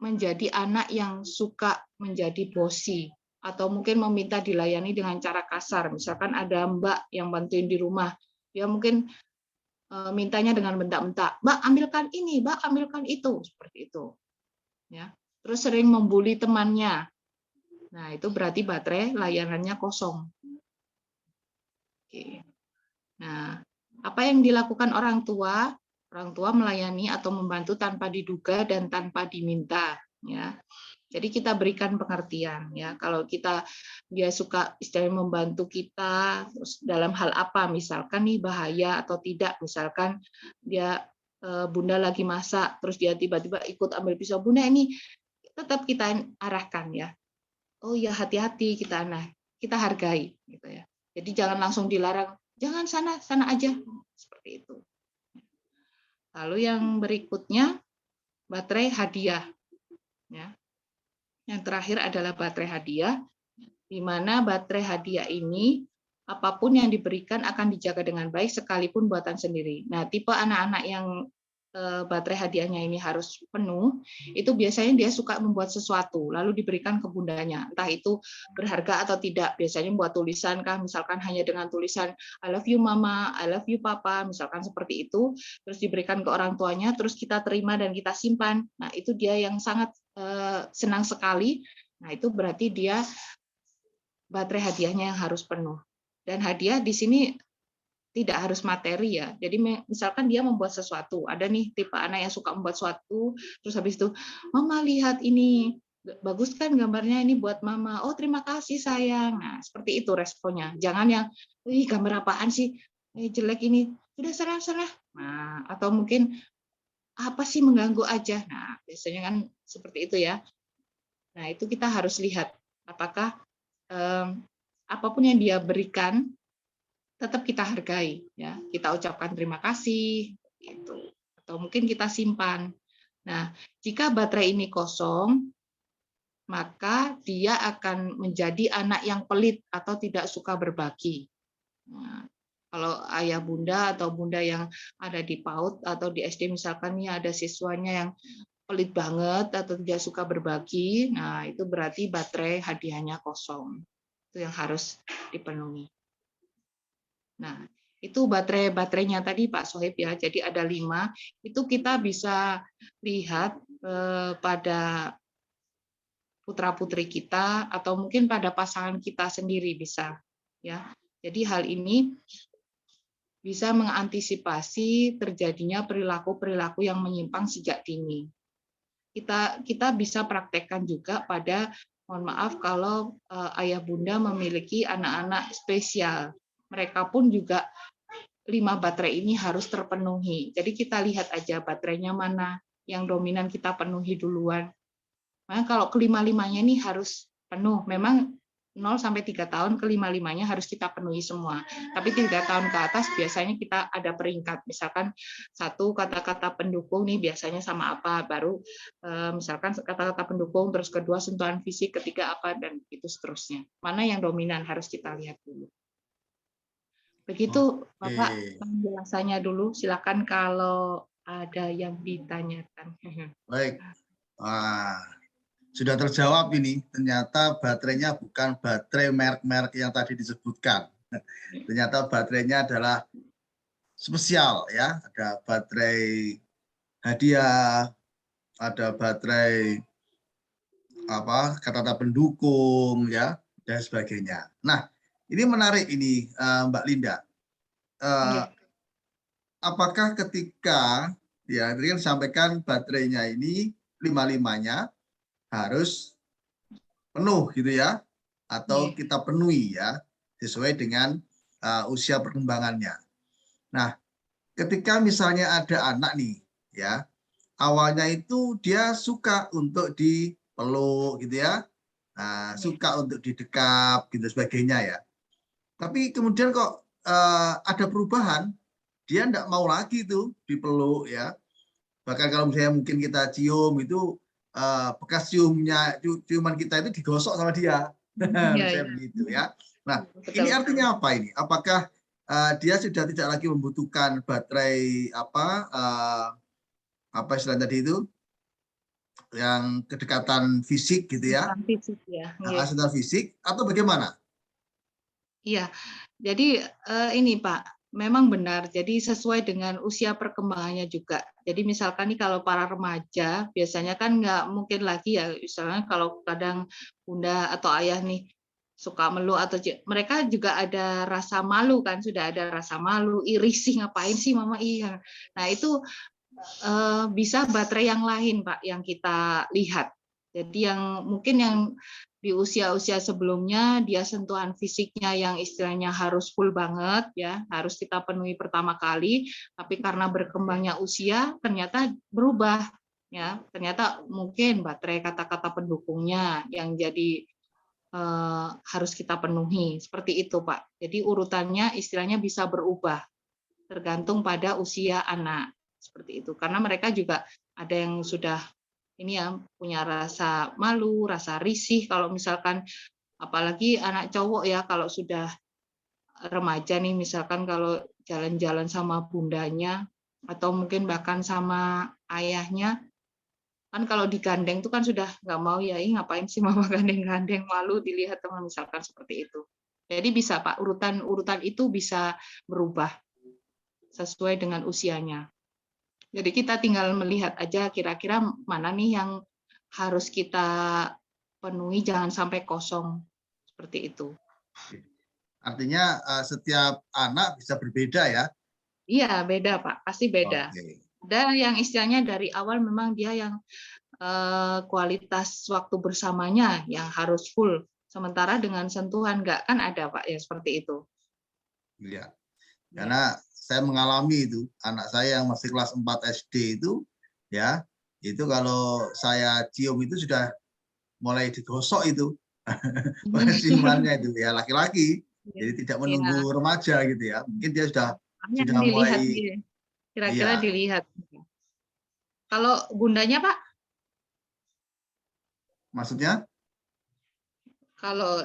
menjadi anak yang suka menjadi bosi, atau mungkin meminta dilayani dengan cara kasar. Misalkan ada mbak yang bantuin di rumah, dia mungkin mintanya dengan bentak-bentak, mbak ambilkan ini, mbak ambilkan itu, seperti itu. Ya. Terus sering membuli temannya. Nah, itu berarti baterai layanannya kosong. Oke. Nah, apa yang dilakukan orang tua? Orang tua melayani atau membantu tanpa diduga dan tanpa diminta, ya. Jadi kita berikan pengertian, ya. Kalau dia suka istilahnya membantu kita, terus dalam hal apa, misalkan nih bahaya atau tidak, misalkan dia bunda lagi masak, terus dia tiba-tiba ikut ambil pisau, bunda ini tetap kita arahkan ya. Oh ya hati-hati kita hargai, gitu ya. Jadi jangan langsung dilarang, jangan sana aja, seperti itu. Lalu yang berikutnya baterai hadiah. Ya. Yang terakhir adalah baterai hadiah, di mana baterai hadiah ini apapun yang diberikan akan dijaga dengan baik sekalipun buatan sendiri. Nah, tipe anak-anak yang baterai hadiahnya ini harus penuh, itu biasanya dia suka membuat sesuatu, lalu diberikan ke bundanya. Entah itu berharga atau tidak, biasanya buat tulisan kah, misalkan hanya dengan tulisan I love you mama, I love you papa, misalkan seperti itu, terus diberikan ke orang tuanya, terus kita terima dan kita simpan. Nah, itu dia yang sangat senang sekali. Nah, itu berarti dia baterai hadiahnya yang harus penuh. Dan hadiah di sini tidak harus materi ya. Jadi misalkan dia membuat sesuatu, ada nih tipe anak yang suka membuat sesuatu, terus habis itu, "Mama lihat ini, bagus kan gambarnya, ini buat Mama." "Oh terima kasih sayang." Nah seperti itu responnya. Jangan yang, "Ih gambar apaan sih? Jelek ini." "Udah serah-serah." Nah atau mungkin, "Apa sih mengganggu aja." Nah biasanya kan seperti itu ya. Nah itu kita harus lihat apakah apapun yang dia berikan tetap kita hargai ya, kita ucapkan terima kasih gitu, atau mungkin kita simpan. Nah, jika baterai ini kosong, maka dia akan menjadi anak yang pelit atau tidak suka berbagi. Nah, kalau ayah bunda atau bunda yang ada di PAUD atau di SD misalkan nih ada siswanya yang pelit banget atau tidak suka berbagi, nah itu berarti baterai hadiahnya kosong. Itu yang harus dipenuhi. Nah, itu baterainya tadi Pak Sohib ya. Jadi ada 5. Itu kita bisa lihat pada putra-putri kita atau mungkin pada pasangan kita sendiri bisa ya. Jadi hal ini bisa mengantisipasi terjadinya perilaku-perilaku yang menyimpang sejak dini. Kita bisa praktekkan juga pada, mohon maaf kalau ayah bunda memiliki anak-anak spesial. Mereka pun juga 5 baterai ini harus terpenuhi. Jadi kita lihat aja baterainya mana yang dominan kita penuhi duluan. Nah, kalau kelima-limanya ini harus penuh. Memang 0 sampai 3 tahun kelima-limanya harus kita penuhi semua. Tapi 3 tahun ke atas biasanya kita ada peringkat. Misalkan 1 kata-kata pendukung nih biasanya sama apa, baru misalkan kata-kata pendukung, terus kedua sentuhan fisik, ketiga apa, dan itu seterusnya. Mana yang dominan harus kita lihat dulu. Begitu Bapak penjelasannya dulu, silakan kalau ada yang ditanyakan. Baik. Wah, sudah terjawab ini. Ternyata baterainya bukan baterai merek-merek yang tadi disebutkan. Ternyata baterainya adalah spesial ya. Ada baterai hadiah, ada baterai kata-kata pendukung ya dan sebagainya. Nah, ini menarik ini Mbak Linda. Apakah ketika ya tadi kan sampaikan baterainya ini 5-5-nya harus penuh gitu ya, atau kita penuhi ya sesuai dengan usia perkembangannya. Nah, ketika misalnya ada anak nih ya, awalnya itu dia suka untuk dipeluk gitu ya, suka untuk didekap gitu sebagainya ya. Tapi kemudian kok ada perubahan, dia enggak mau lagi tuh dipeluk ya. Bahkan kalau misalnya mungkin kita cium itu bekas ciuman kita itu digosok sama dia. Misalnya begitu ya. Nah, ini artinya apa ini? Apakah dia sudah tidak lagi membutuhkan baterai apa istilah tadi itu yang kedekatan fisik gitu ya? Fisik ya. Sentuhan fisik atau bagaimana? Iya. Jadi ini Pak, memang benar. Jadi sesuai dengan usia perkembangannya juga. Jadi misalkan nih kalau para remaja biasanya kan nggak mungkin lagi ya, misalnya kalau kadang bunda atau ayah nih suka meluk atau mereka juga ada rasa malu kan, sudah ada rasa malu, iri sih ngapain sih mama iya. Nah itu bisa baterai yang lain Pak yang kita lihat. Jadi yang mungkin yang di usia-usia sebelumnya dia sentuhan fisiknya yang istilahnya harus full banget ya, harus kita penuhi pertama kali, tapi karena berkembangnya usia ternyata berubah ya. Ternyata mungkin baterai kata-kata pendukungnya yang jadi harus kita penuhi. Seperti itu, Pak. Jadi urutannya istilahnya bisa berubah tergantung pada usia anak. Seperti itu. Karena mereka juga ada yang sudah ini ya punya rasa malu, rasa risih kalau misalkan apalagi anak cowok ya kalau sudah remaja nih misalkan kalau jalan-jalan sama bundanya atau mungkin bahkan sama ayahnya kan kalau digandeng itu kan sudah nggak mau ya, ngapain sih mama gandeng-gandeng, malu dilihat teman misalkan seperti itu. Jadi bisa Pak urutan itu bisa berubah sesuai dengan usianya. Jadi kita tinggal melihat aja kira-kira mana nih yang harus kita penuhi, jangan sampai kosong seperti itu. Artinya setiap anak bisa berbeda ya. Iya, beda Pak, pasti beda. Oke. Ada yang istilahnya dari awal memang dia yang kualitas waktu bersamanya yang harus full. Sementara dengan sentuhan enggak, kan ada Pak yang seperti itu. Iya. Ya. Karena saya mengalami itu, anak saya yang masih kelas 4 SD itu, ya, itu kalau saya cium itu sudah mulai digosok itu, penciumannya itu, ya laki-laki, jadi tidak Iya. menunggu remaja gitu ya. Mungkin dia sudah Makanya dilihat mulai, nih, kira-kira iya, dilihat. Kalau bundanya Pak, maksudnya? kalau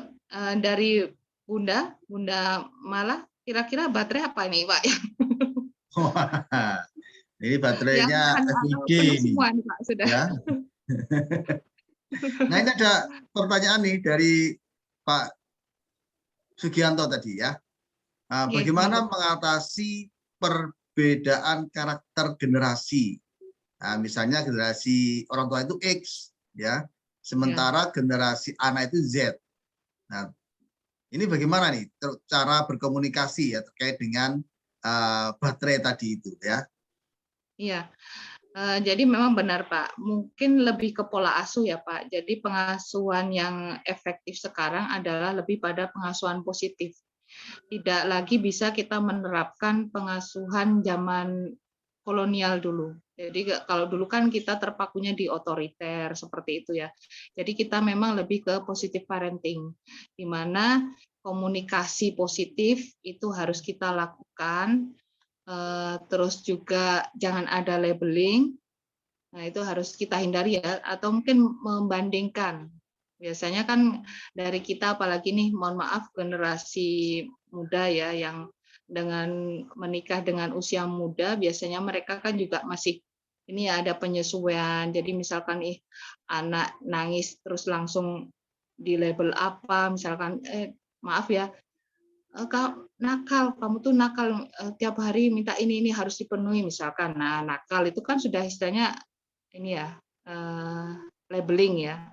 dari Bunda Malah, kira-kira baterai apa nih Pak? Ini Yang baterainya FID penuh ini, semua nih Pak sudah. ya. Nah ini ada pertanyaan nih dari Pak Sugianto tadi ya. Oke, Bagaimana monggo. mengatasi perbedaan karakter generasi? Nah, misalnya generasi orang tua itu X, ya, sementara generasi anak itu Z. Nah, ini bagaimana nih cara berkomunikasi ya terkait dengan baterai tadi itu ya? Iya. Jadi memang benar Pak, mungkin lebih ke pola asuh ya Pak. Jadi pengasuhan yang efektif sekarang adalah lebih pada pengasuhan positif. Tidak lagi bisa kita menerapkan pengasuhan zaman kolonial dulu. Jadi kalau dulu kan kita terpakunya di otoriter seperti itu ya. Jadi kita memang lebih ke positive parenting, di mana komunikasi positif itu harus kita lakukan. Terus juga jangan ada labeling. Nah, itu harus kita hindari ya, atau mungkin membandingkan. Biasanya kan dari kita, apalagi nih, mohon maaf, generasi muda ya, yang dengan menikah dengan usia muda, biasanya mereka kan juga masih ini ya, ada penyesuaian. Jadi misalkan anak nangis terus langsung di label apa, misalkan maaf ya, nakal, kamu tuh nakal, tiap hari minta ini harus dipenuhi misalkan. Nah, nakal itu kan sudah istilahnya ini ya, labeling ya.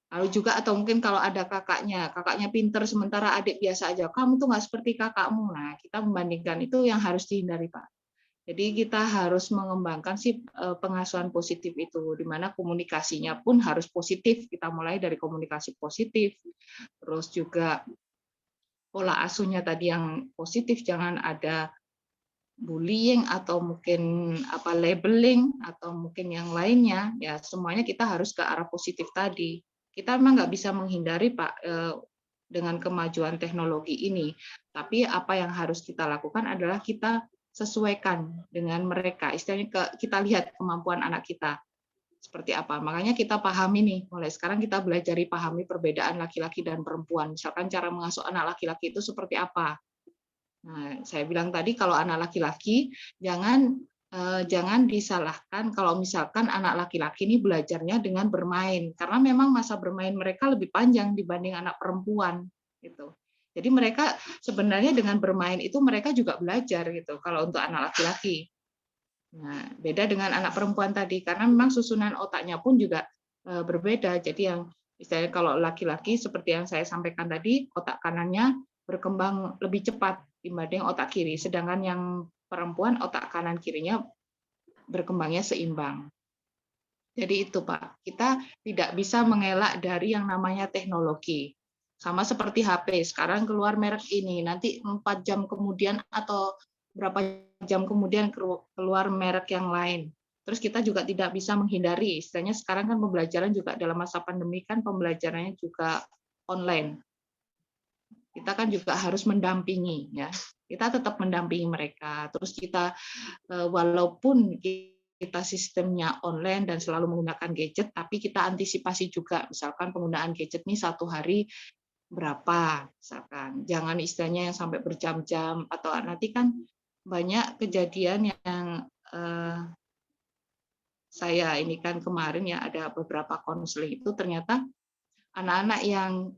Lalu juga atau mungkin kalau ada kakaknya pinter sementara adik biasa aja, kamu tuh nggak seperti kakakmu. Nah, kita membandingkan, itu yang harus dihindari Pak. Jadi kita harus mengembangkan pengasuhan positif itu, di mana komunikasinya pun harus positif. Kita mulai dari komunikasi positif, terus juga pola asuhnya tadi yang positif, jangan ada bullying atau mungkin labeling atau mungkin yang lainnya, ya semuanya kita harus ke arah positif tadi. Kita memang nggak bisa menghindari Pak dengan kemajuan teknologi ini, tapi apa yang harus kita lakukan adalah kita sesuaikan dengan mereka. Istilahnya kita lihat kemampuan anak kita seperti apa. Makanya kita pahami nih, mulai sekarang kita belajar pahami perbedaan laki-laki dan perempuan. Misalkan cara mengasuh anak laki-laki itu seperti apa. Nah, saya bilang tadi kalau anak laki-laki jangan disalahkan kalau misalkan anak laki-laki ini belajarnya dengan bermain, karena memang masa bermain mereka lebih panjang dibanding anak perempuan gitu. Jadi mereka sebenarnya dengan bermain itu mereka juga belajar gitu kalau untuk anak laki-laki. Nah, beda dengan anak perempuan tadi karena memang susunan otaknya pun juga berbeda. Jadi yang misalnya kalau laki-laki seperti yang saya sampaikan tadi, otak kanannya berkembang lebih cepat dibanding otak kiri, sedangkan yang perempuan otak kanan kirinya berkembangnya seimbang. Jadi itu Pak, kita tidak bisa mengelak dari yang namanya teknologi. Sama seperti HP, sekarang keluar merek ini, nanti 4 jam kemudian atau berapa jam kemudian keluar merek yang lain. Terus kita juga tidak bisa menghindari, istilahnya sekarang kan pembelajaran juga dalam masa pandemi kan pembelajarannya juga online. Kita kan juga harus mendampingi ya. Kita tetap mendampingi mereka. Terus kita walaupun kita sistemnya online dan selalu menggunakan gadget, tapi kita antisipasi juga. Misalkan penggunaan gadget ini 1 hari berapa, misalkan. Jangan istilahnya yang sampai berjam-jam atau nanti kan banyak kejadian yang saya ini kan kemarin ya ada beberapa konseling itu ternyata anak-anak yang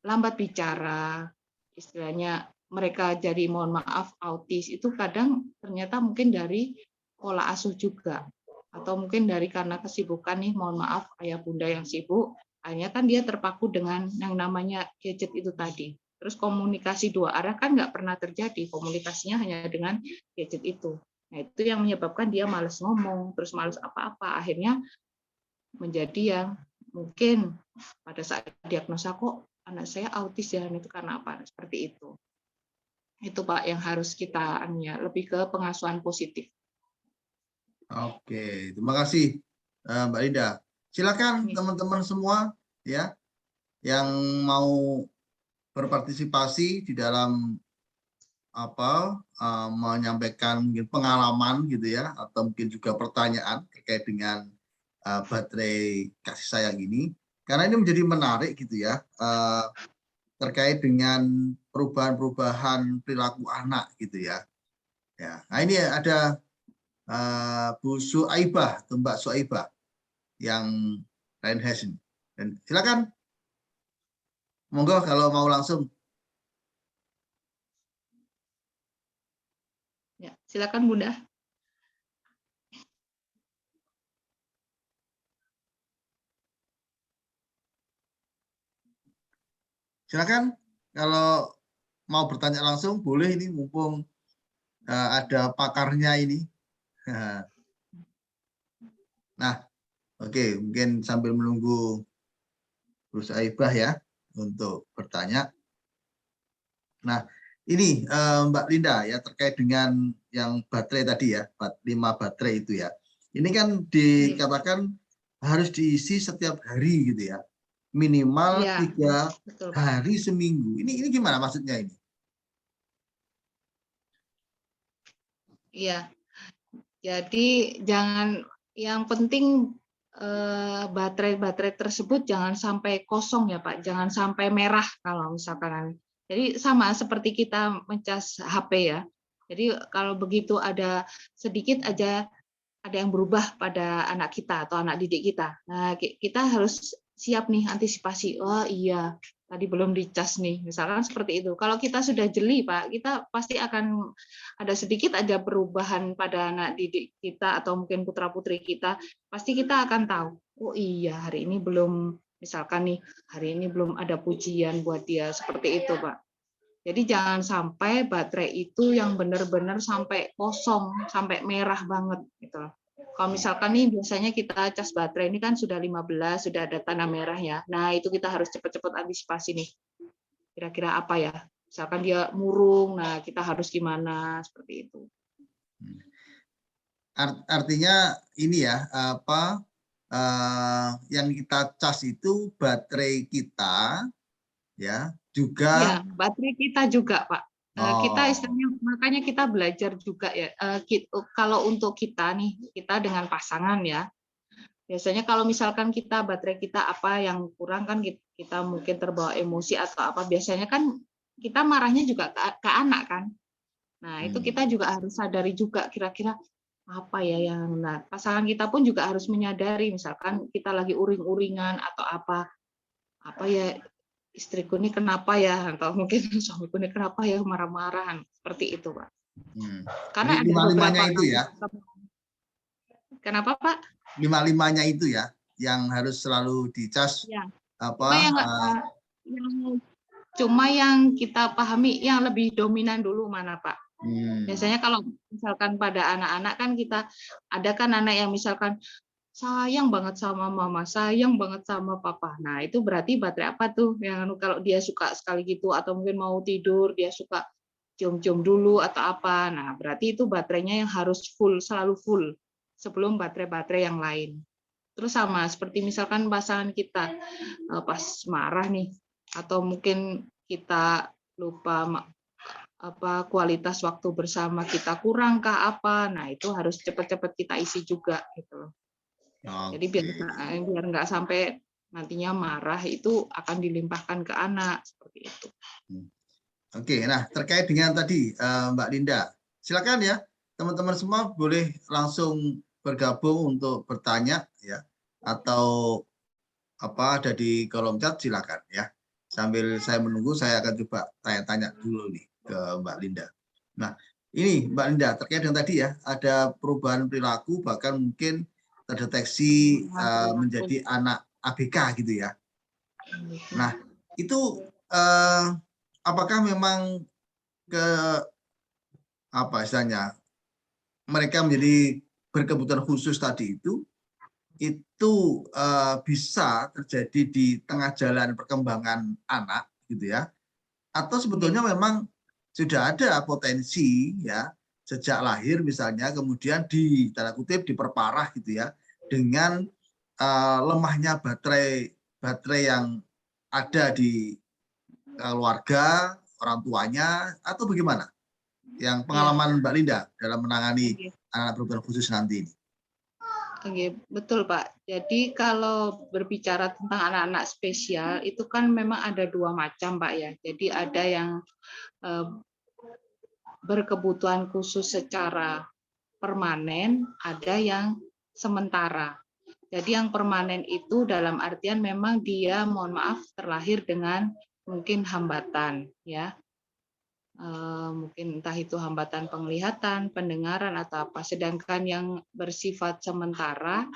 lambat bicara, istilahnya mereka jadi mohon maaf autis, itu kadang ternyata mungkin dari pola asuh juga, atau mungkin dari karena kesibukan nih, mohon maaf ayah bunda yang sibuk, akhirnya kan dia terpaku dengan yang namanya gadget itu tadi. Terus komunikasi dua arah kan nggak pernah terjadi, komunikasinya hanya dengan gadget itu. Nah, itu yang menyebabkan dia malas ngomong, terus malas apa-apa. Akhirnya menjadi yang mungkin pada saat diagnosa kok anak saya autis ya, itu karena apa? Seperti itu. Itu Pak yang harus kita lebih ke pengasuhan positif. Oke, terima kasih Mbak Linda. Silakan teman-teman semua ya yang mau berpartisipasi di dalam menyampaikan mungkin pengalaman gitu ya, atau mungkin juga pertanyaan terkait dengan baterai kasih sayang ini, karena ini menjadi menarik gitu ya, terkait dengan perubahan-perubahan perilaku anak gitu ya. Nah ini ada Bu Suaibah atau Mbak Suaibah yang lain ini. Dan silakan, monggo kalau mau langsung. Ya, silakan Bunda. Silakan kalau mau bertanya langsung boleh, ini mumpung ada pakarnya ini. Nah, oke, mungkin sambil menunggu Bu Saibah ya untuk bertanya. Nah, ini Mbak Linda ya, terkait dengan yang baterai tadi ya, 5 baterai itu ya. Ini kan dikatakan harus diisi setiap hari gitu ya. Minimal Ya, 3 betul, Pak. hari seminggu. Ini gimana maksudnya ini? Iya. Jadi yang penting baterai-baterai tersebut jangan sampai kosong ya Pak, jangan sampai merah kalau misalkan. Jadi sama seperti kita mencas HP ya. Jadi kalau begitu ada sedikit aja ada yang berubah pada anak kita atau anak didik kita. Nah, kita harus siap nih antisipasi. Oh iya, tadi belum dicas nih. Misalkan seperti itu. Kalau kita sudah jeli, Pak, kita pasti akan ada sedikit aja perubahan pada anak didik kita atau mungkin putra-putri kita. Pasti kita akan tahu. Oh iya, hari ini belum, misalkan nih, hari ini belum ada pujian buat dia. Seperti itu, Pak. Jadi jangan sampai baterai itu yang benar-benar sampai kosong, sampai merah banget gitu. Kalau misalkan nih biasanya kita cas baterai ini kan sudah 15, sudah ada tanda merah ya. Nah, itu kita harus cepat-cepat antisipasi nih. Kira-kira apa ya? Misalkan dia murung, nah kita harus gimana seperti itu. Artinya ini ya, yang kita cas itu baterai kita ya, juga Iya, baterai kita juga, Pak. Kita istilahnya makanya kita belajar juga ya. Kalau untuk kita nih, kita dengan pasangan ya. Biasanya kalau misalkan kita baterai kita apa yang kurang kan kita mungkin terbawa emosi atau apa. Biasanya kan kita marahnya juga ke anak kan. Nah, itu kita juga harus sadari juga kira-kira apa ya yang pasangan kita pun juga harus menyadari misalkan kita lagi uring-uringan atau apa ya istriku ini kenapa ya, atau mungkin suamiku ini kenapa ya marah-marahan seperti itu, Pak. Karena ada beberapa itu ya. Kenapa, Pak? 5-5-nya itu ya, yang harus selalu dicas Ya. apa? Cuma yang kita pahami yang lebih dominan dulu mana, Pak? Biasanya kalau misalkan pada anak-anak kan kita ada kan anak yang misalkan sayang banget sama mama, sayang banget sama papa. Nah, itu berarti baterai apa tuh? Yang kalau dia suka sekali gitu, atau mungkin mau tidur, dia suka cium-cium dulu atau apa. Nah, berarti itu baterainya yang harus full, selalu full, sebelum baterai-baterai yang lain. Terus sama, seperti misalkan pasangan kita pas marah nih, atau mungkin kita lupa kualitas waktu bersama kita kurangkah apa, nah itu harus cepat-cepat kita isi juga gitu loh. Jadi biar nggak sampai nantinya marah itu akan dilimpahkan ke anak seperti itu. Oke, nah terkait dengan tadi Mbak Linda, silakan ya teman-teman semua boleh langsung bergabung untuk bertanya ya, atau ada di kolom chat silakan ya. Sambil saya menunggu, saya akan coba tanya-tanya dulu nih ke Mbak Linda. Nah ini Mbak Linda terkait dengan tadi ya, ada perubahan perilaku bahkan mungkin terdeteksi menjadi anak ABK gitu ya. Nah, itu apakah memang ke apa istilahnya mereka menjadi berkebutuhan khusus tadi itu bisa terjadi di tengah jalan perkembangan anak gitu ya, atau sebetulnya memang sudah ada potensi ya sejak lahir misalnya kemudian di tanda kutip diperparah gitu ya dengan lemahnya baterai yang ada di keluarga orang tuanya atau bagaimana yang pengalaman Mbak Linda dalam menangani anak berkebutuhan khusus nanti ini. Oke, betul Pak. Jadi kalau berbicara tentang anak-anak spesial itu kan memang ada dua macam Pak ya. Jadi ada yang berkebutuhan khusus secara permanen, ada yang sementara. Jadi yang permanen itu dalam artian memang dia mohon maaf terlahir dengan mungkin hambatan ya. Mungkin entah itu hambatan penglihatan, pendengaran atau apa. Sedangkan yang bersifat sementara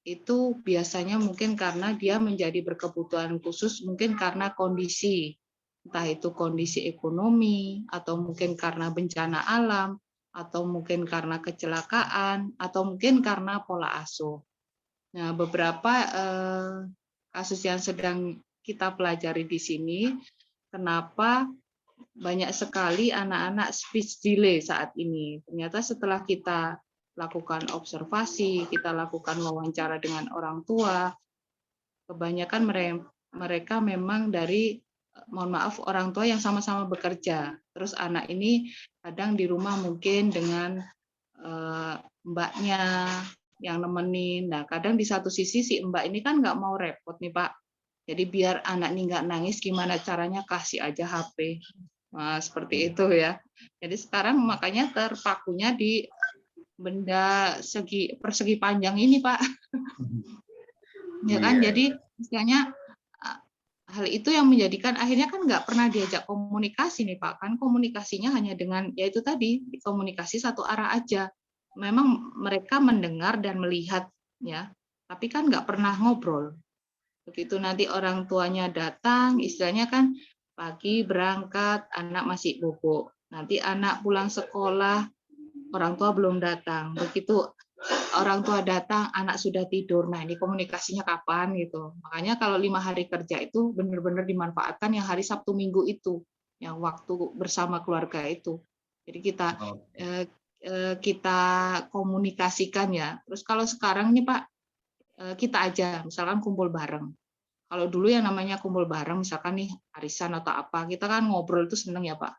itu biasanya mungkin karena dia menjadi berkebutuhan khusus mungkin karena kondisi, entah itu kondisi ekonomi atau mungkin karena bencana alam atau mungkin karena kecelakaan atau mungkin karena pola asuh. Nah, beberapa kasus yang sedang kita pelajari di sini, kenapa banyak sekali anak-anak speech delay saat ini. Ternyata setelah kita lakukan observasi, kita lakukan wawancara dengan orang tua, kebanyakan mereka memang dari, mohon maaf, orang tua yang sama-sama bekerja. Terus anak ini kadang di rumah mungkin dengan mbaknya yang nemenin. Nah, kadang di satu sisi si mbak ini kan nggak mau repot nih Pak. Jadi biar anak ini nggak nangis, gimana caranya kasih aja HP. Nah, seperti itu ya. Jadi sekarang makanya terpakunya di benda persegi panjang ini, Pak. Ya kan, jadi istilahnya hal itu yang menjadikan akhirnya kan nggak pernah diajak komunikasi nih Pak. Kan komunikasinya hanya dengan yaitu tadi komunikasi satu arah aja. Memang mereka mendengar dan melihat ya, tapi kan nggak pernah ngobrol. Begitu nanti orang tuanya datang, istilahnya kan pagi berangkat, anak masih bobo. Nanti anak pulang sekolah, orang tua belum datang. Begitu orang tua datang, anak sudah tidur. Nah, ini komunikasinya kapan gitu. Makanya kalau 5 hari kerja itu benar-benar dimanfaatkan yang hari Sabtu Minggu itu, yang waktu bersama keluarga itu. Jadi kita komunikasikan ya. Terus kalau sekarang nih Pak, kita aja misalkan kumpul bareng. Kalau dulu yang namanya kumpul bareng, misalkan nih arisan atau apa, kita kan ngobrol itu seneng ya Pak.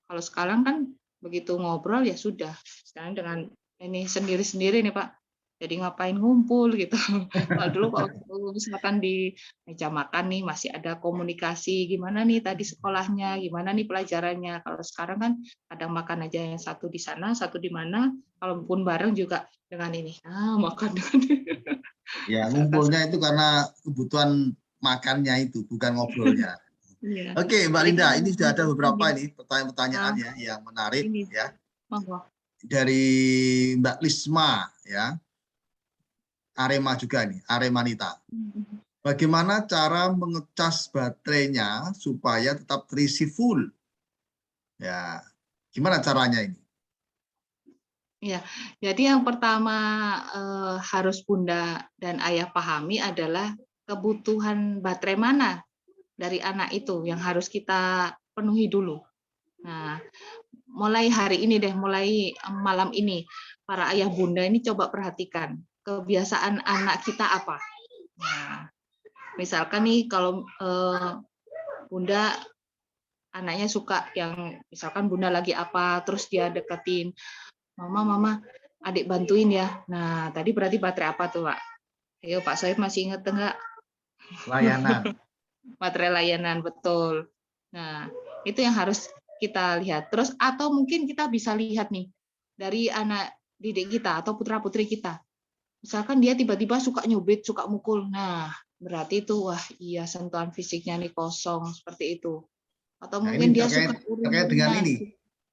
Kalau sekarang kan begitu ngobrol ya sudah. Sekarang dengan ini sendiri-sendiri nih Pak. Jadi ngapain ngumpul gitu. Kalau dulu kalau misalkan di meja makan nih masih ada komunikasi, gimana nih tadi sekolahnya, gimana nih pelajarannya. Kalau sekarang kan kadang makan aja yang satu di sana, satu di mana. Kalaupun bareng juga dengan ini, makan dengan Ya, ngumpulnya itu karena kebutuhan makannya itu, bukan ngobrolnya. Iya. Oke, Mbak Jadi Linda, kalau ini sudah ada beberapa ini, ini pertanyaan-pertanyaan ya yang menarik ini ya monggo. dari Mbak Lisma ya, Arema juga nih, Aremanita. Bagaimana cara mengecas baterainya supaya tetap terisi full? Ya, gimana caranya ini? Ya, jadi yang pertama harus Bunda dan Ayah pahami adalah kebutuhan baterai mana dari anak itu yang harus kita penuhi dulu. Nah, mulai hari ini deh, mulai malam ini, para ayah bunda ini coba perhatikan kebiasaan anak kita apa. Nah, misalkan nih kalau bunda anaknya suka yang misalkan bunda lagi apa, terus dia deketin, mama, adik bantuin ya. Nah, tadi berarti baterai apa tuh Pak? Ayo Pak Soeb masih ingat enggak? Layanan. Baterai layanan, betul. Nah, itu yang harus kita lihat. Terus atau mungkin kita bisa lihat nih dari anak didik kita atau putra-putri kita. Misalkan dia tiba-tiba suka nyubit, suka mukul. Nah, berarti itu wah iya sentuhan fisiknya nih kosong seperti itu. Atau Nah, mungkin ini dia terkait suka dengan uring-uringan. ini.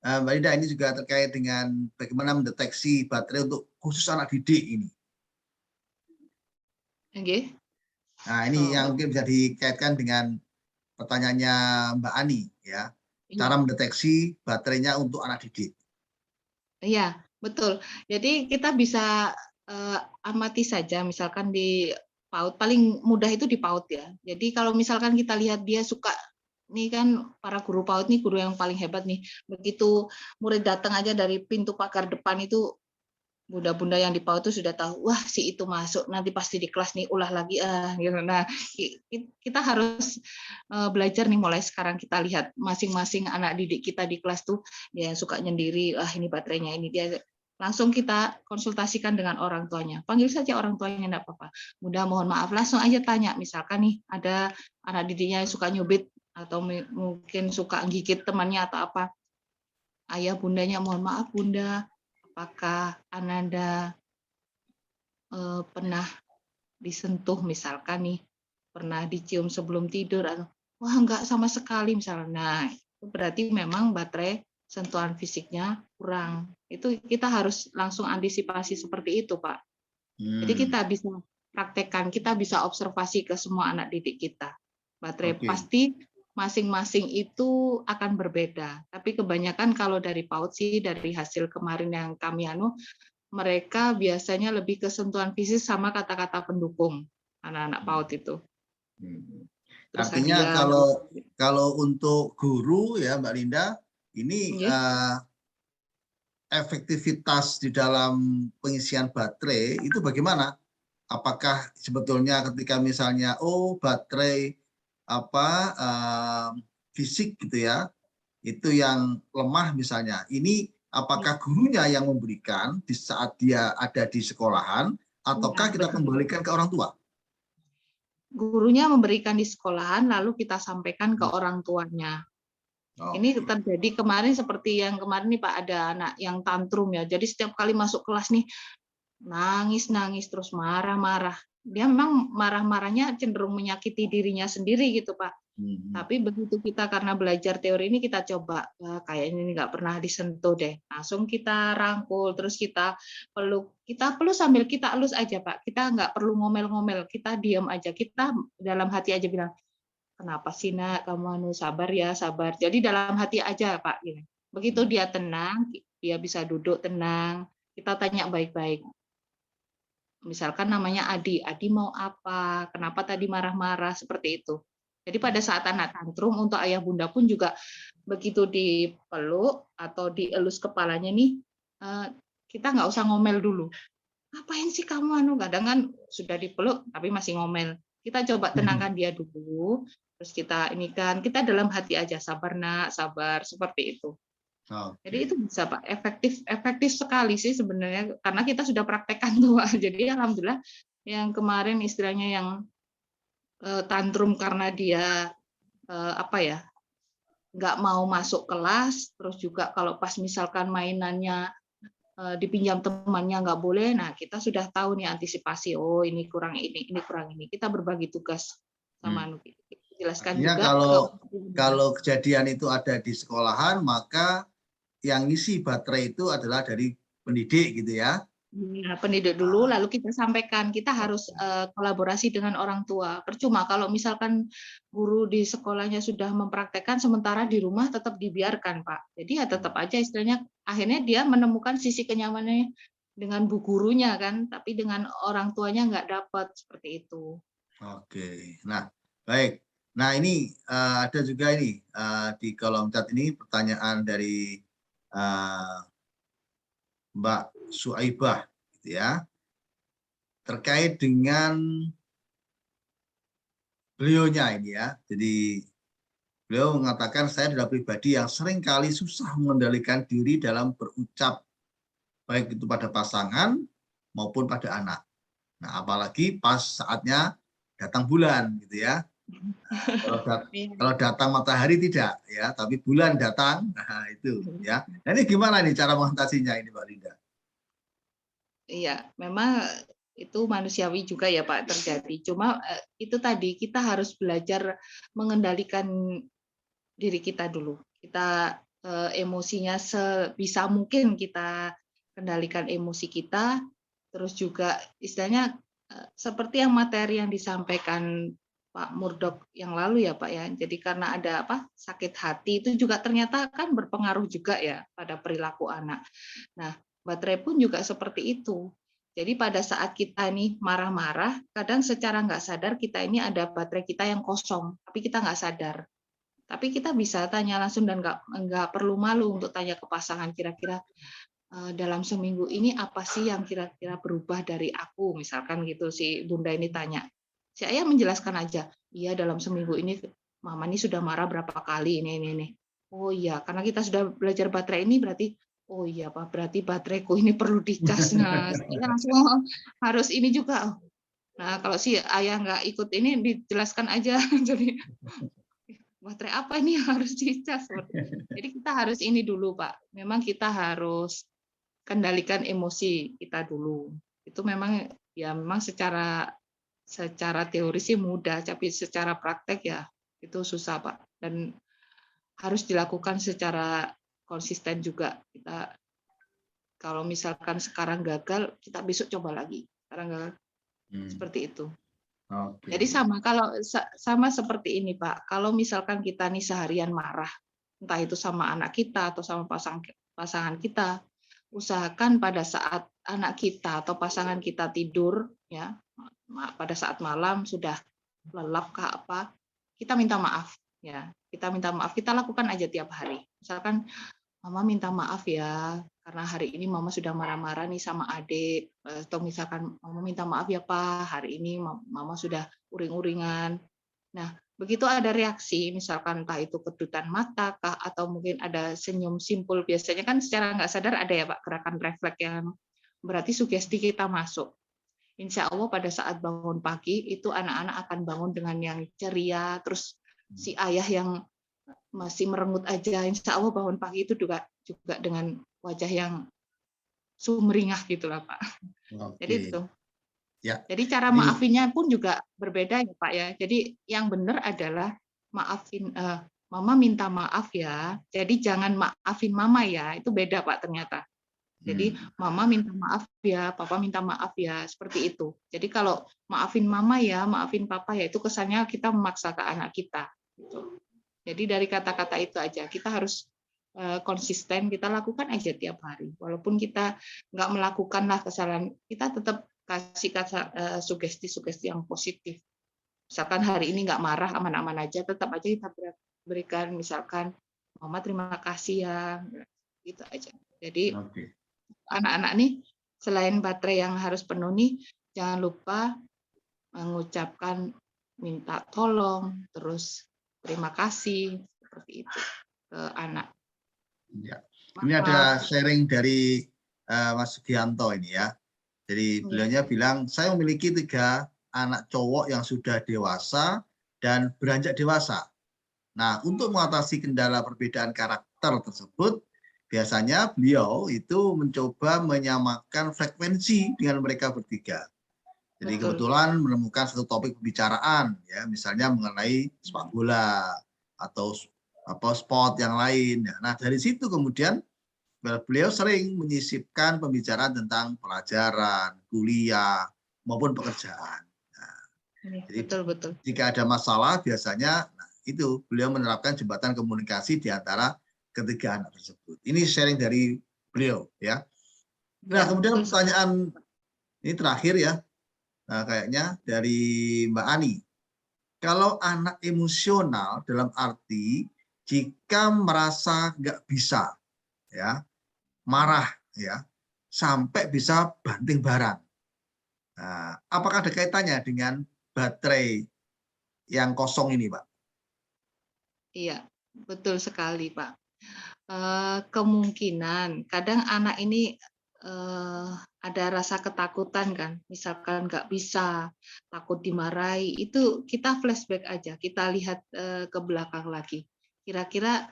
Mbak Linda, ini juga terkait dengan bagaimana mendeteksi baterai untuk khusus anak didik ini. Oke. Nah, ini yang mungkin bisa dikaitkan dengan pertanyaannya Mbak Ani ya. Cara mendeteksi baterainya untuk anak didik. Iya, betul. Jadi kita bisa amati saja, misalkan di PAUD, paling mudah itu di PAUD ya. Jadi kalau misalkan kita lihat dia suka, nih kan para guru PAUD nih guru yang paling hebat nih. Begitu murid datang aja dari pintu pagar depan itu, bunda-bunda yang di PAUD itu sudah tahu, wah si itu masuk, nanti pasti di kelas nih ulah lagi gitu. Nah, kita harus belajar nih mulai sekarang, kita lihat masing-masing anak didik kita di kelas tuh dia suka nyendiri, ini baterainya ini, dia langsung kita konsultasikan dengan orang tuanya. Panggil saja orang tuanya, enggak apa-apa. Bunda mohon maaf, langsung aja tanya, misalkan nih ada anak didiknya yang suka nyubit atau mungkin suka gigit temannya atau apa. Ayah bundanya mohon maaf Bunda, apakah Ananda pernah disentuh misalkan nih, pernah dicium sebelum tidur atau wah enggak sama sekali misalnya. Nah, itu berarti memang baterai sentuhan fisiknya kurang. Itu kita harus langsung antisipasi seperti itu, Pak. Jadi kita bisa praktekkan, kita bisa observasi ke semua anak didik kita. Baterai pasti masing-masing itu akan berbeda. Tapi kebanyakan kalau dari PAUD sih, dari hasil kemarin yang kami mereka biasanya lebih ke sentuhan fisik sama kata-kata pendukung anak-anak PAUD itu. Terus Artinya hadiah. kalau untuk guru ya Mbak Linda, ini efektivitas di dalam pengisian baterai itu bagaimana? Apakah sebetulnya ketika misalnya baterai fisik gitu ya, itu yang lemah misalnya, ini apakah gurunya yang memberikan di saat dia ada di sekolahan, ataukah kita kembalikan ke orang tua? Gurunya memberikan di sekolahan, lalu kita sampaikan ke orang tuanya. Ini terjadi kemarin seperti yang kemarin nih Pak, ada anak yang tantrum ya. Jadi setiap kali masuk kelas nih nangis terus marah-marah. Dia memang marah-marahnya cenderung menyakiti dirinya sendiri gitu Pak. Tapi begitu kita karena belajar teori ini kita coba, kayaknya ini nggak pernah disentuh deh. Langsung kita rangkul, terus kita peluk sambil kita elus aja Pak. Kita nggak perlu ngomel-ngomel, kita diam aja. Kita dalam hati aja bilang, kenapa sih nak, kamu sabar ya, sabar. Jadi dalam hati aja Pak. Begitu dia tenang, dia bisa duduk tenang, kita tanya baik-baik. Misalkan namanya Adi mau apa, kenapa tadi marah-marah, seperti itu. Jadi pada saat anak tantrum, untuk ayah bunda pun juga begitu dipeluk atau dielus kepalanya nih, kita nggak usah ngomel dulu. Ngapain sih kamu kadang kan sudah dipeluk tapi masih ngomel. Kita coba tenangkan dia dulu, terus kita kita dalam hati aja, sabar nak, sabar, seperti itu. Jadi itu bisa Pak, efektif sekali sih sebenarnya, karena kita sudah praktekkan tuh Pak. Jadi alhamdulillah yang kemarin istilahnya yang tantrum karena dia nggak mau masuk kelas, terus juga kalau pas misalkan mainannya dipinjam temannya nggak boleh, nah kita sudah tahu nih antisipasi, ini kurang ini kurang ini, kita berbagi tugas sama jelaskan artinya juga. kalau kejadian itu ada di sekolahan, maka yang ngisi baterai itu adalah dari pendidik gitu ya. Nah, pendidik dulu, lalu kita sampaikan, kita harus kolaborasi dengan orang tua. Percuma kalau misalkan guru di sekolahnya sudah mempraktekkan, sementara di rumah tetap dibiarkan, Pak. Jadi ya tetap aja istilahnya, akhirnya dia menemukan sisi kenyamanannya dengan bu gurunya kan, tapi dengan orang tuanya nggak dapat, seperti itu. Oke, nah baik. Nah ini ada juga ini di kolom chat ini pertanyaan dari Mbak Suaibah gitu ya, terkait dengan beliaunya ini ya. Jadi beliau mengatakan, saya adalah pribadi yang sering kali susah mengendalikan diri dalam berucap, baik itu pada pasangan maupun pada anak. Nah apalagi pas saatnya datang bulan gitu ya. Nah, kalau datang matahari tidak ya, tapi bulan datang, nah itu ya. Nah ini gimana nih cara mengatasinya ini Mbak Linda? Iya, memang itu manusiawi juga ya Pak terjadi. Cuma itu tadi kita harus belajar mengendalikan diri kita dulu. Kita emosinya sebisa mungkin kita kendalikan emosi kita. Terus juga istilahnya seperti yang materi yang disampaikan Pak Murdok yang lalu ya Pak ya. Jadi karena ada sakit hati itu juga ternyata kan berpengaruh juga ya pada perilaku anak. Nah, baterai pun juga seperti itu. Jadi pada saat kita nih marah-marah, kadang secara nggak sadar kita ini ada baterai kita yang kosong, tapi kita nggak sadar. Tapi kita bisa tanya langsung dan nggak perlu malu untuk tanya ke pasangan kira-kira dalam seminggu ini apa sih yang kira-kira berubah dari aku, misalkan gitu si Bunda ini tanya. Si ayah menjelaskan aja, iya dalam seminggu ini Mama ini sudah marah berapa kali ini. Oh iya, karena kita sudah belajar baterai ini berarti oh iya Pak, berarti bateraiku ini perlu dicas. Nah, saya langsung harus ini juga. Nah, kalau si ayah nggak ikut ini dijelaskan aja. Jadi baterai apa ini yang harus dicas? Jadi kita harus ini dulu Pak. Memang kita harus kendalikan emosi kita dulu. Itu memang secara teori sih mudah, tapi secara praktek ya itu susah Pak. Dan harus dilakukan secara konsisten juga. Kita kalau misalkan sekarang gagal, kita besok coba lagi. Sekarang gagal, seperti itu. Jadi sama seperti ini Pak. Kalau misalkan kita nih seharian marah, entah itu sama anak kita atau sama pasangan kita, usahakan pada saat anak kita atau pasangan kita tidur ya, pada saat malam sudah lelap kah apa, kita minta maaf ya. Kita minta maaf, kita lakukan aja tiap hari. Misalkan Mama minta maaf ya karena hari ini Mama sudah marah-marah nih sama adik, atau misalkan Mama minta maaf ya Pak, hari ini Mama sudah uring-uringan. Nah, begitu ada reaksi, misalkan entah itu kedutan mata kah, atau mungkin ada senyum simpul, biasanya kan secara nggak sadar ada ya Pak gerakan refleks yang berarti sugesti kita masuk. Insya Allah pada saat bangun pagi itu anak-anak akan bangun dengan yang ceria, terus si ayah yang masih merengut aja, insya Allah bangun pagi itu juga dengan wajah yang sumringah gitulah Pak. Jadi itu. Ya. Jadi cara maafinnya pun juga berbeda ya Pak ya. Jadi yang benar adalah maafin Mama minta maaf ya. Jadi jangan maafin Mama ya. Itu beda Pak ternyata. Jadi Mama minta maaf ya, Papa minta maaf ya, seperti itu. Jadi kalau maafin Mama ya, maafin Papa ya, itu kesannya kita memaksa ke anak kita. Gitu. Jadi dari kata-kata itu aja kita harus konsisten, kita lakukan aja tiap hari. Walaupun kita nggak melakukan lah kesalahan, kita tetap kasih sugesti-sugesti yang positif. Misalkan hari ini nggak marah, aman-aman aja, tetap aja kita berikan misalkan Mama terima kasih ya, gitu aja. Jadi anak-anak nih selain baterai yang harus penuh nih, jangan lupa mengucapkan minta tolong, terus terima kasih seperti itu ke anak. Ya. Ini ada sharing dari Mas Sugianto ini ya. Jadi beliaunya bilang, saya memiliki 3 anak cowok yang sudah dewasa dan beranjak dewasa. Nah, untuk mengatasi kendala perbedaan karakter tersebut, biasanya beliau itu mencoba menyamakan frekuensi dengan mereka bertiga. Jadi kebetulan menemukan satu topik pembicaraan, ya, misalnya mengenai sepak bola atau sport yang lain. Nah, dari situ kemudian beliau sering menyisipkan pembicaraan tentang pelajaran, kuliah, maupun pekerjaan. Nah, jadi betul. Jika ada masalah, biasanya itu beliau menerapkan jembatan komunikasi di antara ketiga anak tersebut. Ini sharing dari beliau, ya. Nah, kemudian pertanyaan ini terakhir ya. Nah, kayaknya dari Mbak Ani. Kalau anak emosional dalam arti jika merasa nggak bisa, ya, marah, ya, sampai bisa banting barang. Nah, apakah ada kaitannya dengan baterai yang kosong ini, Pak? Iya, betul sekali, Pak. Kemungkinan kadang anak ini ada rasa ketakutan kan, misalkan nggak bisa, takut dimarahi, itu kita flashback aja, kita lihat ke belakang lagi. Kira-kira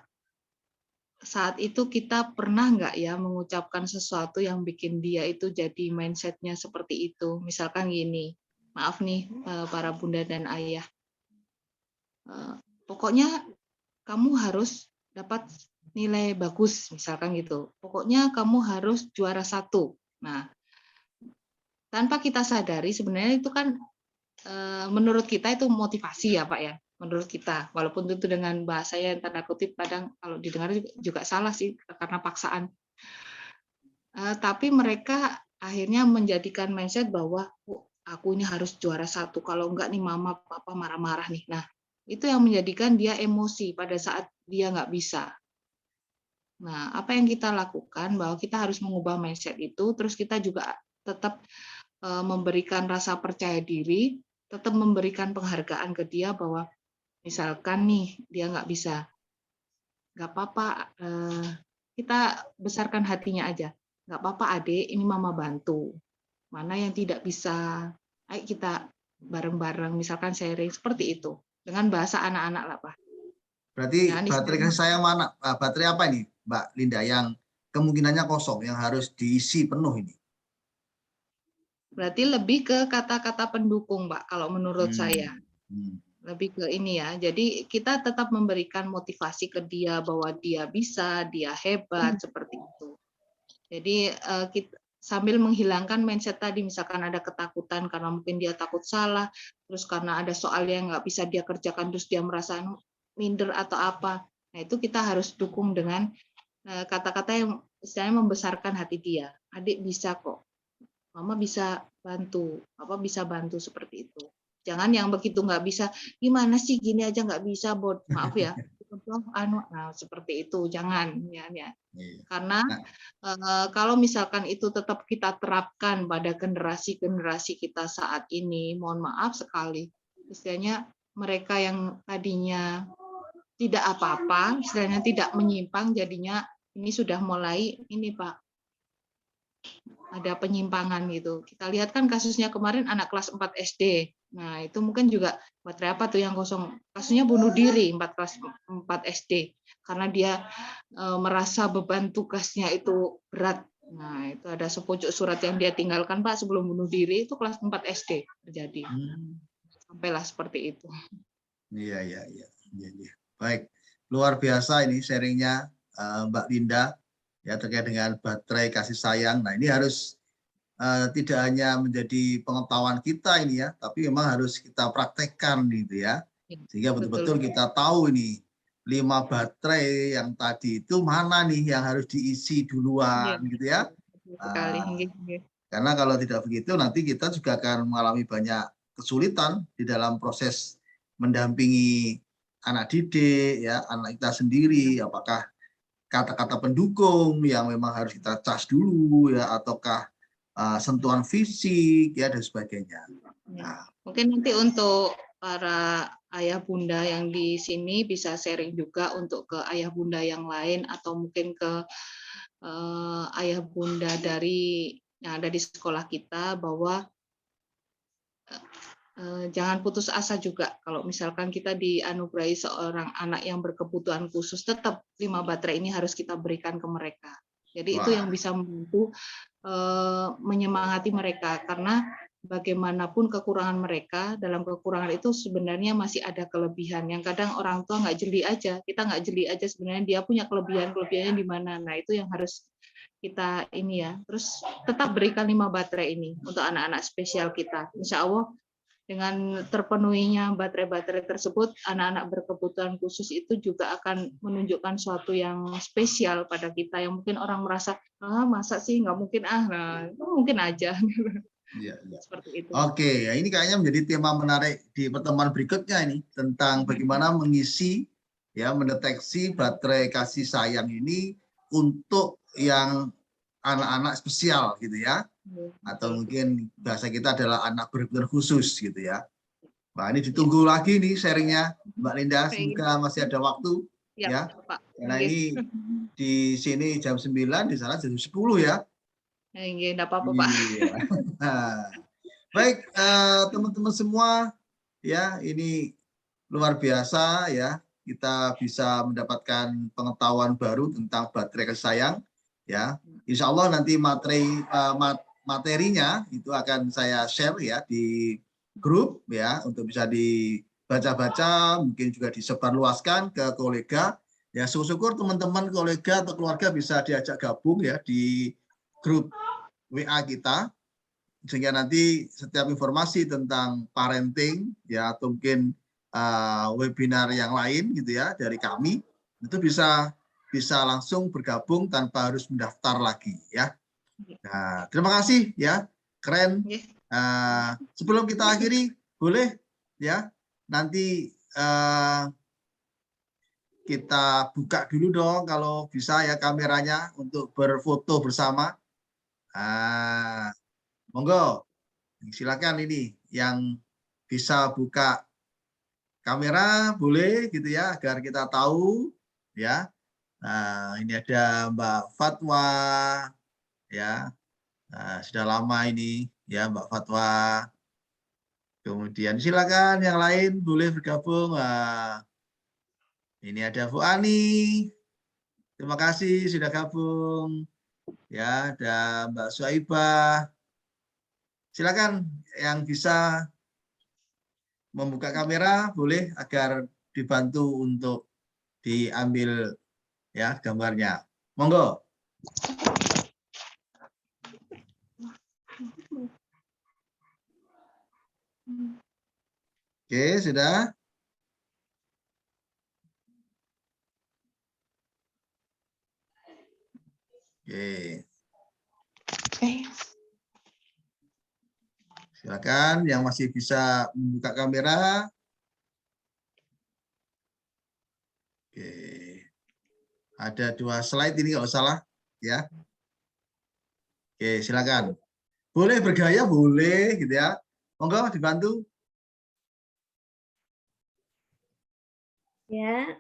saat itu kita pernah nggak ya mengucapkan sesuatu yang bikin dia itu jadi mindsetnya seperti itu. Misalkan gini, maaf nih para bunda dan ayah, pokoknya kamu harus dapat nilai bagus, misalkan gitu. Pokoknya kamu harus juara 1. Nah, tanpa kita sadari sebenarnya itu kan menurut kita itu motivasi ya Pak ya, menurut kita. Walaupun itu dengan bahasa yang tanda kutip kadang kalau didengar juga salah sih karena paksaan. Tapi mereka akhirnya menjadikan mindset bahwa "Oh, aku ini harus juara 1, kalau enggak nih mama papa marah-marah nih." Nah, itu yang menjadikan dia emosi pada saat dia nggak bisa. Nah, apa yang kita lakukan bahwa kita harus mengubah mindset itu, terus kita juga tetap memberikan rasa percaya diri, tetap memberikan penghargaan ke dia bahwa misalkan nih dia nggak bisa, nggak apa-apa, kita besarkan hatinya aja. Nggak apa-apa adik, ini mama bantu. Mana yang tidak bisa, ayo kita bareng-bareng, misalkan sharing, seperti itu. Dengan bahasa anak-anak lah, Pak. Berarti Jangan baterai istilahnya, kasih sayang mana? Baterai apa ini, Mbak Linda, yang kemungkinannya kosong, yang harus diisi penuh ini? berarti lebih ke kata-kata pendukung, Pak, kalau menurut saya. Hmm. Lebih ke ini ya. Jadi kita tetap memberikan motivasi ke dia bahwa dia bisa, dia hebat, seperti itu. Jadi kita sambil menghilangkan mindset tadi, misalkan ada ketakutan karena mungkin dia takut salah, terus karena ada soal yang nggak bisa dia kerjakan, terus dia merasa minder atau apa. Nah itu kita harus dukung dengan kata-kata yang istilahnya membesarkan hati dia. Adik bisa kok, mama bisa bantu, apa bisa bantu, seperti itu. Jangan yang begitu nggak bisa, gimana sih gini aja nggak bisa, maaf ya, nah seperti itu, jangan ya. Iya. Karena kalau misalkan itu tetap kita terapkan pada generasi-generasi kita saat ini, mohon maaf sekali, istilahnya mereka yang tadinya tidak apa-apa, istilahnya tidak menyimpang, jadinya ini sudah mulai ini Pak, ada penyimpangan gitu. Kita lihat kan kasusnya kemarin anak kelas 4 SD. Nah, itu mungkin juga baterai apa tuh yang kosong? Kasusnya bunuh diri 4 kelas 4 SD karena dia merasa beban tugasnya itu berat. Nah, itu ada sepucuk surat yang dia tinggalkan Pak sebelum bunuh diri, itu kelas 4 SD terjadi. Sampailah seperti itu. Iya. Baik, luar biasa ini sharingnya Mbak Linda ya terkait dengan baterai kasih sayang. Nah, ini harus tidak hanya menjadi pengetahuan kita ini ya, tapi memang harus kita praktekkan gitu ya. Sehingga betul-betul kita tahu ini 5 baterai yang tadi itu mana nih yang harus diisi duluan gitu ya. Karena kalau tidak begitu nanti kita juga akan mengalami banyak kesulitan di dalam proses mendampingi anak didik ya, anak kita sendiri, apakah kata-kata pendukung yang memang harus kita cas dulu ya, ataukah sentuhan fisik ya dan sebagainya. Nah, mungkin nanti untuk para ayah bunda yang di sini bisa sharing juga untuk ke ayah bunda yang lain atau mungkin ke ayah bunda dari yang ada di sekolah kita bahwa jangan putus asa juga kalau misalkan kita dianugerahi seorang anak yang berkebutuhan khusus, tetap 5 baterai ini harus kita berikan ke mereka. Jadi itu yang bisa membantu menyemangati mereka, karena bagaimanapun kekurangan mereka, dalam kekurangan itu sebenarnya masih ada kelebihan yang kadang orang tua nggak jeli aja, kita nggak jeli aja sebenarnya dia punya kelebihannya di mana. Nah itu yang harus kita ini ya, terus tetap berikan 5 baterai ini untuk anak-anak spesial kita. Insya Allah dengan terpenuhinya baterai-baterai tersebut, anak-anak berkebutuhan khusus itu juga akan menunjukkan suatu yang spesial pada kita, yang mungkin orang merasa, masa sih nggak mungkin, nah itu mungkin aja. iya. Seperti itu. Oke, ya ini kayaknya menjadi tema menarik di pertemuan berikutnya ini, tentang bagaimana mengisi, ya mendeteksi baterai kasih sayang ini untuk yang anak-anak spesial gitu ya. Atau mungkin bahasa kita adalah anak berkebutuhan khusus gitu ya. Wah, ini ditunggu lagi nih sharingnya Mbak Linda, semoga masih ada waktu ya. Karena ini di sini jam 9, di sana jam 10 ya. Enggak apa-apa Pak. Iya. Baik, teman-teman semua ya, ini luar biasa ya, kita bisa mendapatkan pengetahuan baru tentang baterai kasih sayang ya. Insya Allah nanti materinya itu akan saya share ya di grup ya, untuk bisa dibaca-baca, mungkin juga disebarluaskan ke kolega ya. Syukur teman-teman kolega atau keluarga bisa diajak gabung ya di grup WA kita sehingga nanti setiap informasi tentang parenting ya atau mungkin webinar yang lain gitu ya dari kami itu bisa langsung bergabung tanpa harus mendaftar lagi ya. Nah, terima kasih ya, keren. Sebelum kita akhiri, boleh ya nanti kita buka dulu dong kalau bisa ya kameranya untuk berfoto bersama. Monggo, silakan ini yang bisa buka kamera boleh gitu ya agar kita tahu ya. Nah, ini ada Mbak Fatwa ya. Nah, sudah lama ini ya Mbak Fatwa. Kemudian silakan yang lain boleh bergabung. Nah, ini ada Bu Ani. Terima kasih sudah gabung. Ya, ada Mbak Suaibah. Silakan yang bisa membuka kamera boleh agar dibantu untuk diambil ya gambarnya. Monggo. Oke, sudah. Oke. Silakan yang masih bisa membuka kamera. Oke. Ada 2 slide ini nggak salah ya. Oke, silakan. Boleh bergaya boleh gitu ya. Monggo dibantu. Ya,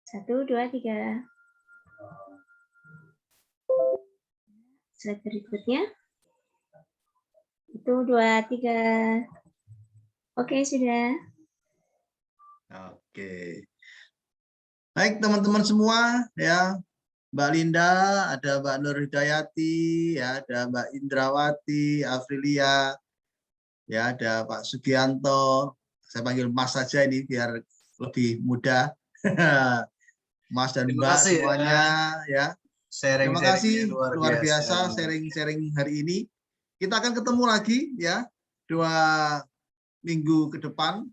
1, 2, 3. Slide berikutnya. 1, 2, 3. Oke, sudah. Oke. Baik teman-teman semua ya. Mbak Linda, ada Mbak Nur Hidayati, ya, ada Mbak Indrawati, Afrilia, ya, ada Pak Sugianto. Saya panggil Mas saja ini biar lebih mudah. Mas dan Terima Mbak kasih semuanya ya. Terima kasih luar biasa sharing-sharing hari ini. Kita akan ketemu lagi ya 2 minggu ke depan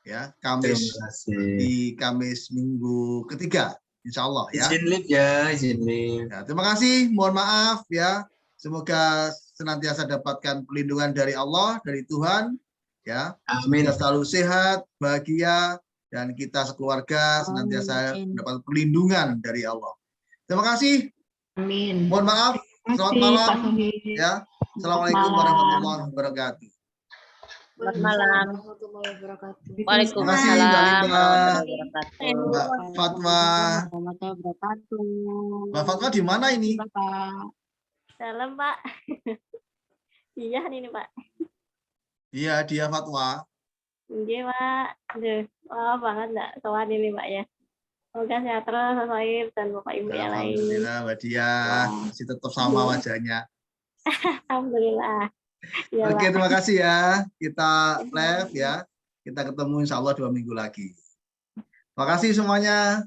ya, Kamis di Kamis minggu ketiga insya Allah ya. Izin live ya, izin live. Ya, terima kasih, mohon maaf ya. Semoga senantiasa dapatkan perlindungan dari Allah, dari Tuhan ya. Amin. Semoga selalu sehat, bahagia, dan kita sekeluarga senantiasa mendapat perlindungan dari Allah. Terima kasih. Amin. Mohon maaf. Selamat malam ya. Assalamualaikum warahmatullahi wabarakatuh. Selamat malam. Terima kasih Waalaikumsalam Mbak Linda, warahmatullahi wabarakatuh. Mbak Fatwa. Mbak Fatwa di mana ini? Salam, Pak. Iya, ini, Pak. Iya, dia Fatwa. Iya, Pak. Aduh, wah banget enggak soal ini, Pak ya. Semoga sehat terus, Mas Sohib dan Bapak Ibu yang lain. Alhamdulillah, Mbak Dia masih tetap sama wajahnya. Alhamdulillah. Ya, Oke, Pak. terima kasih ya. Kita live ya. Kita ketemu insya Allah 2 minggu lagi. Terima kasih semuanya.